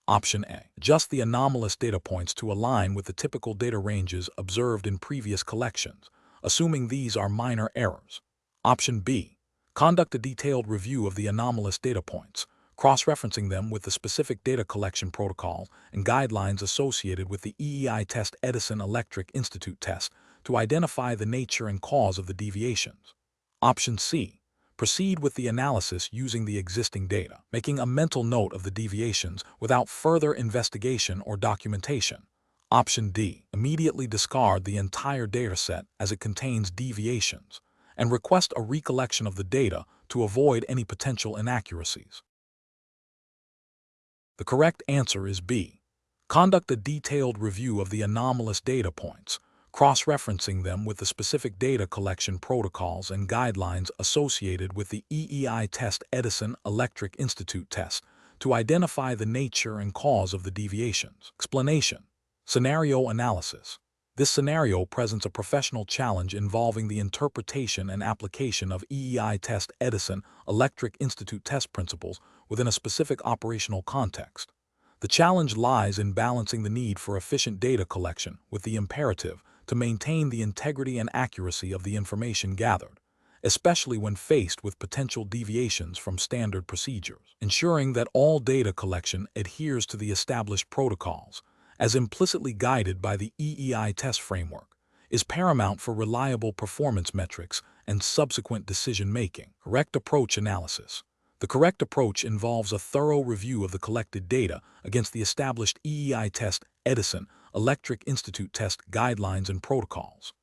Option A. Adjust the anomalous data points to align with the typical data ranges observed in previous collections, assuming these are minor errors. Option B. Conduct a detailed review of the anomalous data points, cross-referencing them with the specific data collection protocol and guidelines associated with the EEI test Edison Electric Institute test to identify the nature and cause of the deviations. Option C. Proceed with the analysis using the existing data, making a mental note of the deviations without further investigation or documentation. Option D. Immediately discard the entire dataset as it contains deviations and request a recollection of the data to avoid any potential inaccuracies. The correct answer is B. Conduct a detailed review of the anomalous data points, cross-referencing them with the specific data collection protocols and guidelines associated with the EEI test Edison Electric Institute test to identify the nature and cause of the deviations. Explanation. Scenario analysis. This scenario presents a professional challenge involving the interpretation and application of EEI test Edison Electric Institute test principles within a specific operational context. The challenge lies in balancing the need for efficient data collection with the imperative to maintain the integrity and accuracy of the information gathered, especially when faced with potential deviations from standard procedures. Ensuring that all data collection adheres to the established protocols, as implicitly guided by the EEI test framework, is paramount for reliable performance metrics and subsequent decision-making. Correct approach analysis. The correct approach involves a thorough review of the collected data against the established EEI test Edison Electric Institute test guidelines and protocols.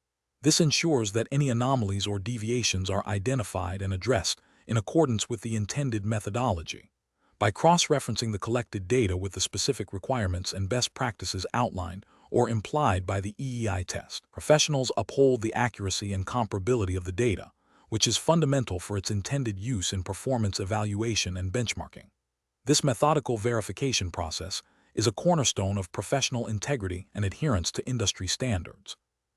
This ensures that any anomalies or deviations are identified and addressed in accordance with the intended methodology. By cross-referencing the collected data with the specific requirements and best practices outlined or implied by the EEI test, professionals uphold the accuracy and comparability of the data, which is fundamental for its intended use in performance evaluation and benchmarking. This methodical verification process is a cornerstone of professional integrity and adherence to industry standards.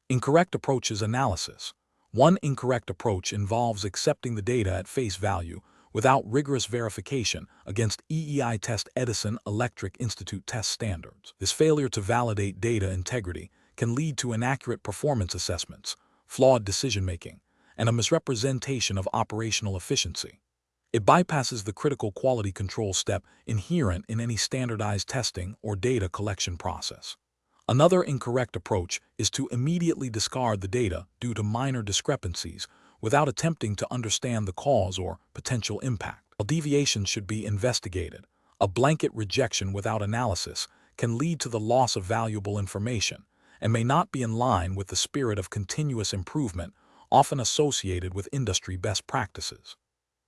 Incorrect approaches analysis. One incorrect approach involves accepting the data at face value without rigorous verification against EEI test Edison Electric Institute test standards. This failure to validate data integrity can lead to inaccurate performance assessments, flawed decision-making, and a misrepresentation of operational efficiency. It bypasses the critical quality control step inherent in any standardized testing or data collection process. Another incorrect approach is to immediately discard the data due to minor discrepancies without attempting to understand the cause or potential impact. While deviations should be investigated, a blanket rejection without analysis can lead to the loss of valuable information and may not be in line with the spirit of continuous improvement often associated with industry best practices.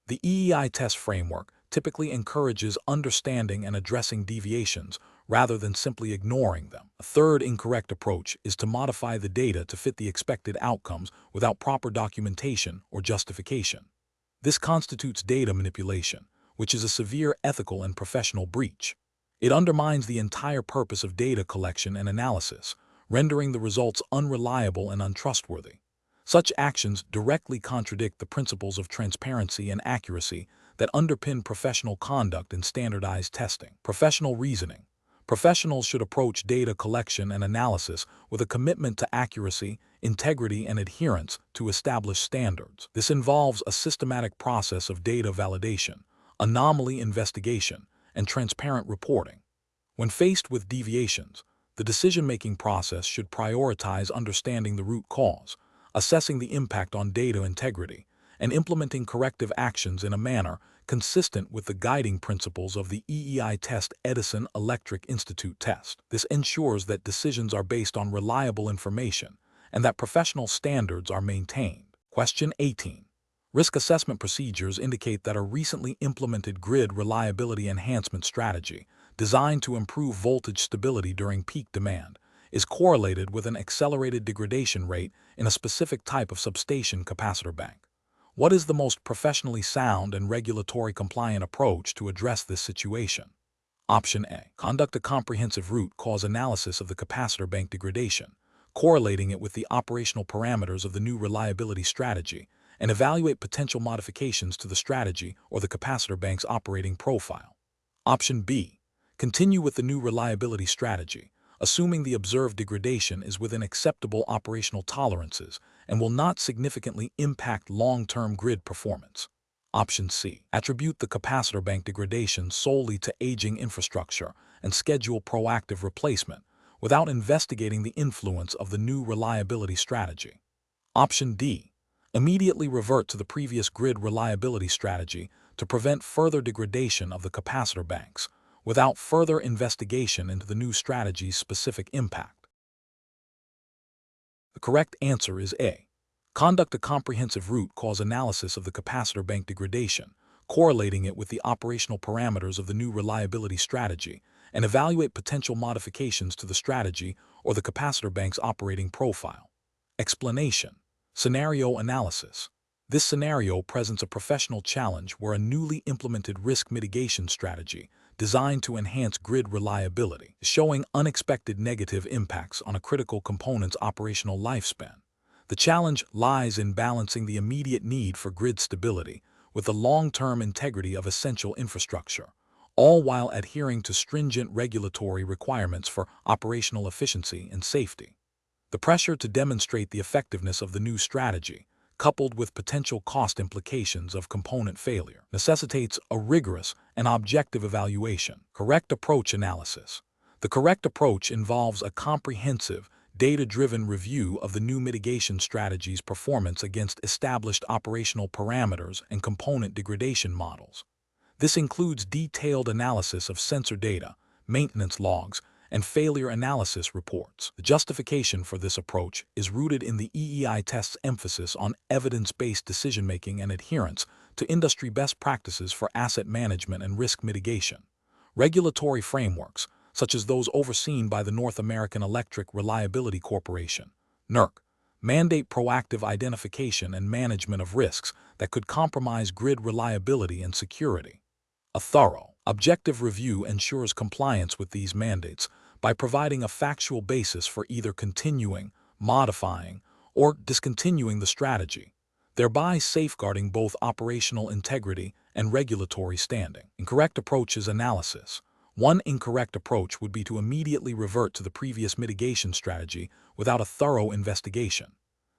The EEI test framework typically encourages understanding and addressing deviations rather than simply ignoring them. A third incorrect approach is to modify the data to fit the expected outcomes without proper documentation or justification. This constitutes data manipulation, which is a severe ethical and professional breach. It undermines the entire purpose of data collection and analysis, rendering the results unreliable and untrustworthy. Such actions directly contradict the principles of transparency and accuracy that underpin professional conduct in standardized testing. Professional reasoning. Professionals should approach data collection and analysis with a commitment to accuracy, integrity, and adherence to established standards. This involves a systematic process of data validation, anomaly investigation, and transparent reporting. When faced with deviations, the decision-making process should prioritize understanding the root cause, assessing the impact on data integrity, and implementing corrective actions in a manner consistent with the guiding principles of the EEI test Edison Electric Institute test. This ensures that decisions are based on reliable information and that professional standards are maintained. Question 18. Risk assessment procedures indicate that a recently implemented grid reliability enhancement strategy designed to improve voltage stability during peak demand is correlated with an accelerated degradation rate in a specific type of substation capacitor bank. What is the most professionally sound and regulatory compliant approach to address this situation? Option A. Conduct a comprehensive root cause analysis of the capacitor bank degradation, correlating it with the operational parameters of the new reliability strategy, and evaluate potential modifications to the strategy or the capacitor bank's operating profile. Option B. Continue with the new reliability strategy, assuming the observed degradation is within acceptable operational tolerances and will not significantly impact long-term grid performance. Option C. Attribute the capacitor bank degradation solely to aging infrastructure and schedule proactive replacement without investigating the influence of the new reliability strategy. Option D. Immediately revert to the previous grid reliability strategy to prevent further degradation of the capacitor banks, without further investigation into the new strategy's specific impact. The correct answer is A. Conduct a comprehensive root cause analysis of the capacitor bank degradation, correlating it with the operational parameters of the new reliability strategy, and evaluate potential modifications to the strategy or the capacitor bank's operating profile. Explanation. Scenario analysis. This scenario presents a professional challenge where a newly implemented risk mitigation strategy designed to enhance grid reliability is showing unexpected negative impacts on a critical component's operational lifespan. The challenge lies in balancing the immediate need for grid stability with the long-term integrity of essential infrastructure, all while adhering to stringent regulatory requirements for operational efficiency and safety. The pressure to demonstrate the effectiveness of the new strategy, coupled with potential cost implications of component failure, necessitates a rigorous and objective evaluation. Correct approach analysis. The correct approach involves a comprehensive, data-driven review of the new mitigation strategy's performance against established operational parameters and component degradation models. This includes detailed analysis of sensor data, maintenance logs, and failure analysis reports. The justification for this approach is rooted in the EEI test's emphasis on evidence-based decision-making and adherence to industry best practices for asset management and risk mitigation. Regulatory frameworks, such as those overseen by the North American Electric Reliability Corporation, NERC, mandate proactive identification and management of risks that could compromise grid reliability and security. A thorough, objective review ensures compliance with these mandates by providing a factual basis for either continuing, modifying, or discontinuing the strategy, thereby safeguarding both operational integrity and regulatory standing. Incorrect approach is analysis. One incorrect approach would be to immediately revert to the previous mitigation strategy without a thorough investigation.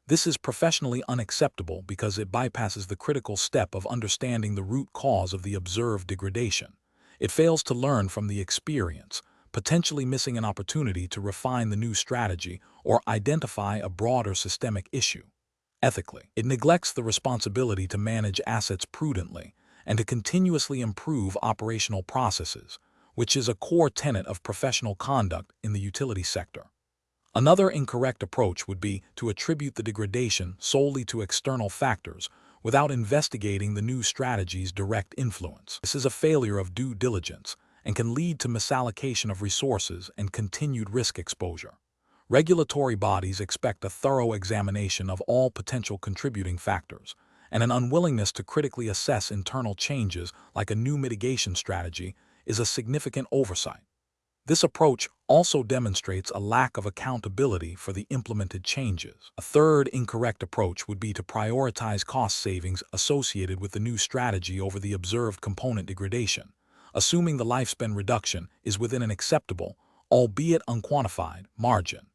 This is professionally unacceptable because it bypasses the critical step of understanding the root cause of the observed degradation. It fails to learn from the experience, potentially missing an opportunity to refine the new strategy or identify a broader systemic issue. Ethically, it neglects the responsibility to manage assets prudently and to continuously improve operational processes, which is a core tenet of professional conduct in the utility sector. Another incorrect approach would be to attribute the degradation solely to external factors without investigating the new strategy's direct influence. This is a failure of due diligence and can lead to misallocation of resources and continued risk exposure. Regulatory bodies expect a thorough examination of all potential contributing factors, and an unwillingness to critically assess internal changes like a new mitigation strategy is a significant oversight. This approach also demonstrates a lack of accountability for the implemented changes. A third incorrect approach would be to prioritize cost savings associated with the new strategy over the observed component degradation, assuming the lifespan reduction is within an acceptable, albeit unquantified, margin.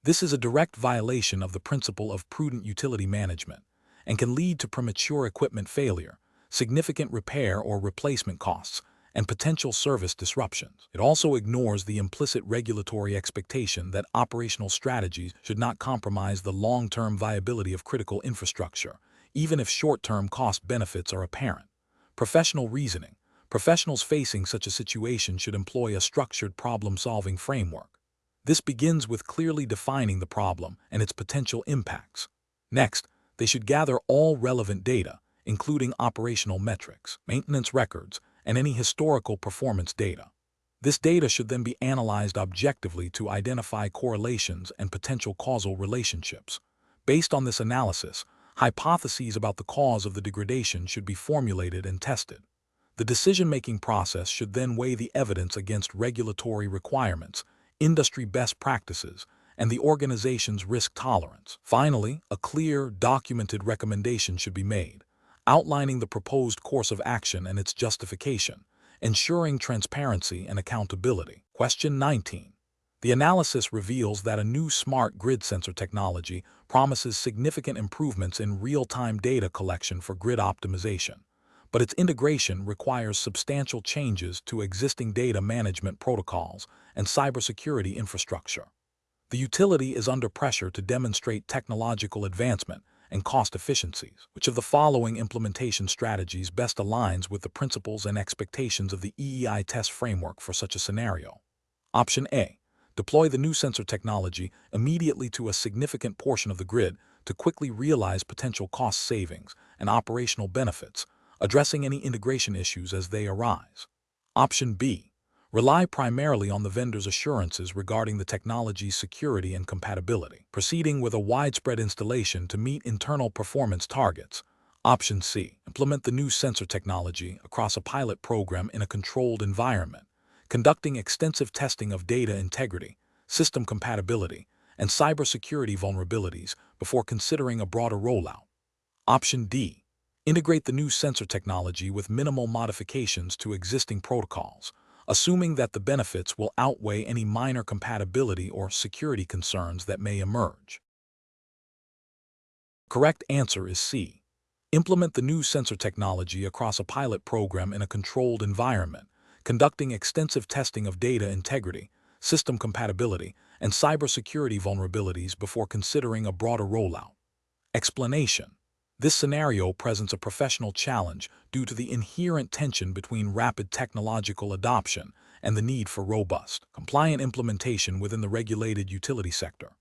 This is a direct violation of the principle of prudent utility management and can lead to premature equipment failure, significant repair or replacement costs, and potential service disruptions. It also ignores the implicit regulatory expectation that operational strategies should not compromise the long-term viability of critical infrastructure, even if short-term cost benefits are apparent. Professional reasoning. Professionals facing such a situation should employ a structured problem-solving framework. This begins with clearly defining the problem and its potential impacts. Next, they should gather all relevant data, including operational metrics, maintenance records, and any historical performance data. This data should then be analyzed objectively to identify correlations and potential causal relationships. Based on this analysis, hypotheses about the cause of the degradation should be formulated and tested. The decision-making process should then weigh the evidence against regulatory requirements, industry best practices, and the organization's risk tolerance. Finally, a clear, documented recommendation should be made, outlining the proposed course of action and its justification, ensuring transparency and accountability. Question 19. The analysis reveals that a new smart grid sensor technology promises significant improvements in real-time data collection for grid optimization, but its integration requires substantial changes to existing data management protocols and cybersecurity infrastructure. The utility is under pressure to demonstrate technological advancement and cost efficiencies. Which of the following implementation strategies best aligns with the principles and expectations of the EEI test framework for such a scenario? Option A. Deploy the new sensor technology immediately to a significant portion of the grid to quickly realize potential cost savings and operational benefits, addressing any integration issues as they arise. Option B. Rely primarily on the vendor's assurances regarding the technology's security and compatibility, proceeding with a widespread installation to meet internal performance targets. Option C. Implement the new sensor technology across a pilot program in a controlled environment, conducting extensive testing of data integrity, system compatibility, and cybersecurity vulnerabilities before considering a broader rollout. Option D. Integrate the new sensor technology with minimal modifications to existing protocols, assuming that the benefits will outweigh any minor compatibility or security concerns that may emerge. Correct answer is C. Implement the new sensor technology across a pilot program in a controlled environment, conducting extensive testing of data integrity, system compatibility, and cybersecurity vulnerabilities before considering a broader rollout. Explanation. This scenario presents a professional challenge due to the inherent tension between rapid technological adoption and the need for robust, compliant implementation within the regulated utility sector.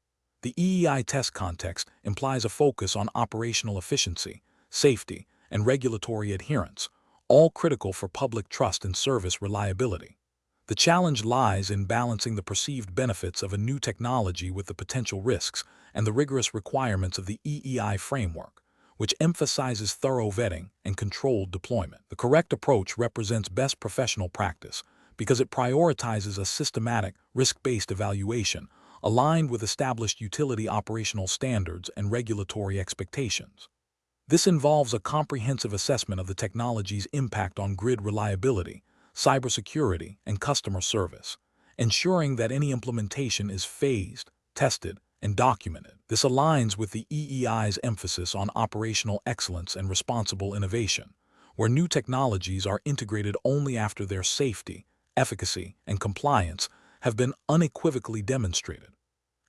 The EEI test context implies a focus on operational efficiency, safety, and regulatory adherence, all critical for public trust and service reliability. The challenge lies in balancing the perceived benefits of a new technology with the potential risks and the rigorous requirements of the EEI framework, which emphasizes thorough vetting and controlled deployment. The correct approach represents best professional practice because it prioritizes a systematic, risk-based evaluation aligned with established utility operational standards and regulatory expectations. This involves a comprehensive assessment of the technology's impact on grid reliability, cybersecurity, and customer service, ensuring that any implementation is phased, tested, and documented. This aligns with the EEI's emphasis on operational excellence and responsible innovation, where new technologies are integrated only after their safety, efficacy, and compliance have been unequivocally demonstrated.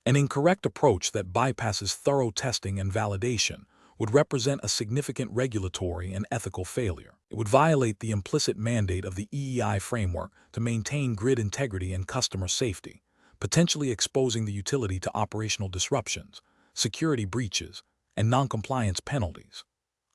An incorrect approach that bypasses thorough testing and validation would represent a significant regulatory and ethical failure. It would violate the implicit mandate of the EEI framework to maintain grid integrity and customer safety, potentially exposing the utility to operational disruptions, security breaches, and noncompliance penalties.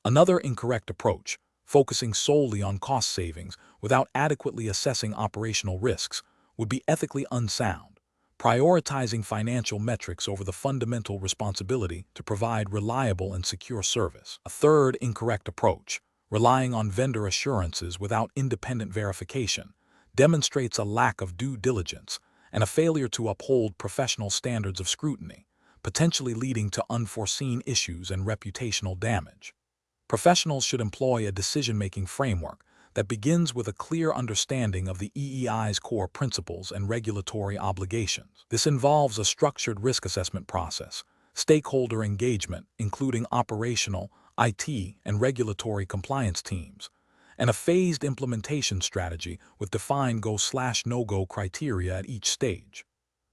Another incorrect approach, focusing solely on cost savings without adequately assessing operational risks, would be ethically unsound, prioritizing financial metrics over the fundamental responsibility to provide reliable and secure service. A third incorrect approach, relying on vendor assurances without independent verification, demonstrates a lack of due diligence and a failure to uphold professional standards of scrutiny, potentially leading to unforeseen issues and reputational damage. Professionals should employ a decision-making framework that begins with a clear understanding of the EEI's core principles and regulatory obligations. This involves a structured risk assessment process, stakeholder engagement, including operational, IT, and regulatory compliance teams, and a phased implementation strategy with defined go/no-go criteria at each stage.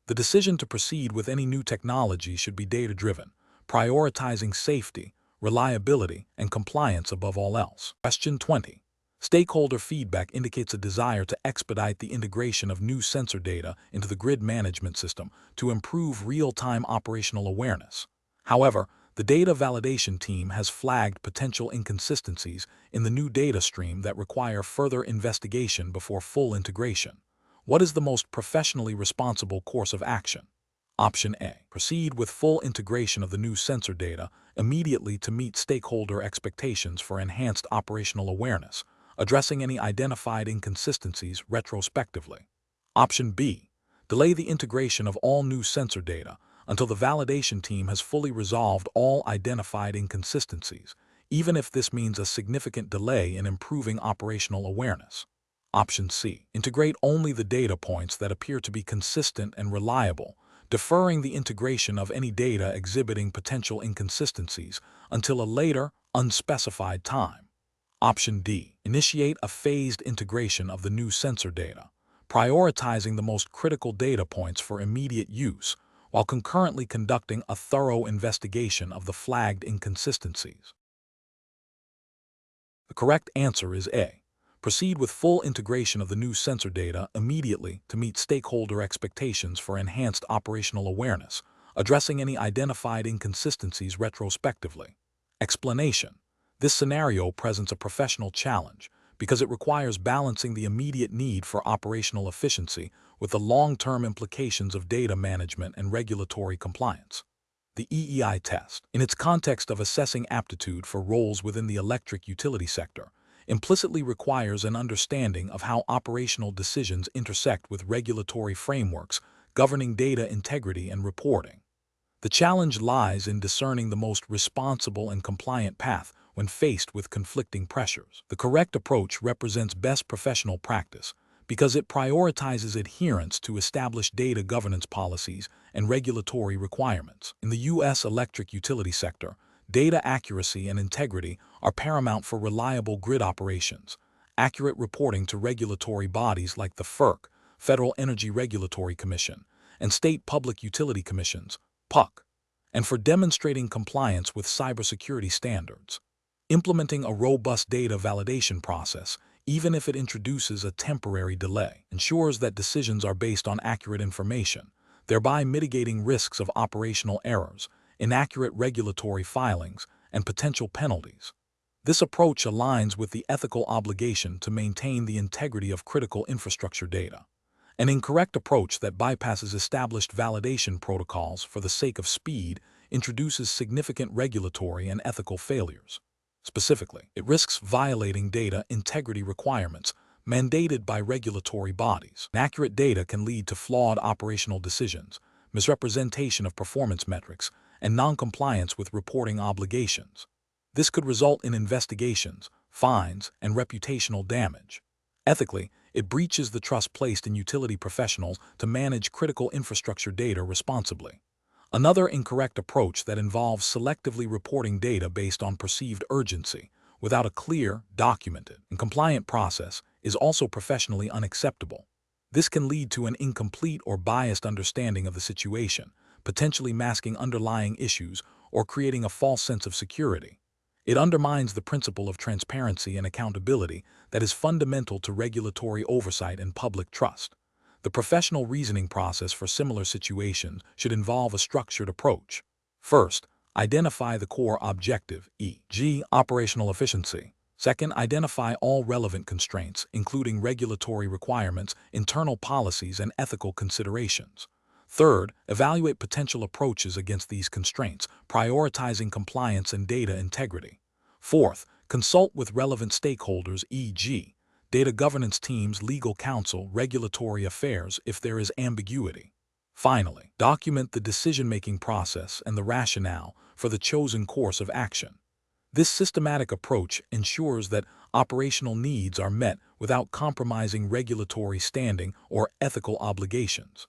The decision to proceed with any new technology should be data-driven, prioritizing safety, reliability, and compliance above all else. Question 20. Stakeholder feedback indicates a desire to expedite the integration of new sensor data into the grid management system to improve real-time operational awareness. However, the data validation team has flagged potential inconsistencies in the new data stream that require further investigation before full integration. What is the most professionally responsible course of action? Option A. Proceed with full integration of the new sensor data immediately to meet stakeholder expectations for enhanced operational awareness, addressing any identified inconsistencies retrospectively. Option B. Delay the integration of all new sensor data until the validation team has fully resolved all identified inconsistencies, even if this means a significant delay in improving operational awareness. Option C. Integrate only the data points that appear to be consistent and reliable, deferring the integration of any data exhibiting potential inconsistencies until a later, unspecified time. Option D. Initiate a phased integration of the new sensor data, prioritizing the most critical data points for immediate use, while concurrently conducting a thorough investigation of the flagged inconsistencies. The correct answer is A. Proceed with full integration of the new sensor data immediately to meet stakeholder expectations for enhanced operational awareness, addressing any identified inconsistencies retrospectively. Explanation. This scenario presents a professional challenge because it requires balancing the immediate need for operational efficiency with the long-term implications of data management and regulatory compliance. The EEI test, in its context of assessing aptitude for roles within the electric utility sector, implicitly requires an understanding of how operational decisions intersect with regulatory frameworks governing data integrity and reporting. The challenge lies in discerning the most responsible and compliant path when faced with conflicting pressures. The correct approach represents best professional practice because it prioritizes adherence to established data governance policies and regulatory requirements. In the U.S. electric utility sector, data accuracy and integrity are paramount for reliable grid operations, accurate reporting to regulatory bodies like the FERC, Federal Energy Regulatory Commission, and state public utility commissions, PUC, and for demonstrating compliance with cybersecurity standards. Implementing a robust data validation process, even if it introduces a temporary delay, ensures that decisions are based on accurate information, thereby mitigating risks of operational errors, inaccurate regulatory filings, and potential penalties. This approach aligns with the ethical obligation to maintain the integrity of critical infrastructure data. An incorrect approach that bypasses established validation protocols for the sake of speed introduces significant regulatory and ethical failures. Specifically, it risks violating data integrity requirements mandated by regulatory bodies. Inaccurate data can lead to flawed operational decisions, misrepresentation of performance metrics, and non-compliance with reporting obligations. This could result in investigations, fines, and reputational damage. Ethically, it breaches the trust placed in utility professionals to manage critical infrastructure data responsibly. Another incorrect approach that involves selectively reporting data based on perceived urgency without a clear, documented, and compliant process is also professionally unacceptable. This can lead to an incomplete or biased understanding of the situation, potentially masking underlying issues or creating a false sense of security. It undermines the principle of transparency and accountability that is fundamental to regulatory oversight and public trust. The professional reasoning process for similar situations should involve a structured approach. First, identify the core objective, e.g., operational efficiency. Second, identify all relevant constraints, including regulatory requirements, internal policies, and ethical considerations. Third, evaluate potential approaches against these constraints, prioritizing compliance and data integrity. Fourth, consult with relevant stakeholders, e.g., data governance teams, legal counsel, regulatory affairs, if there is ambiguity. Finally, document the decision-making process and the rationale for the chosen course of action. This systematic approach ensures that operational needs are met without compromising regulatory standing or ethical obligations.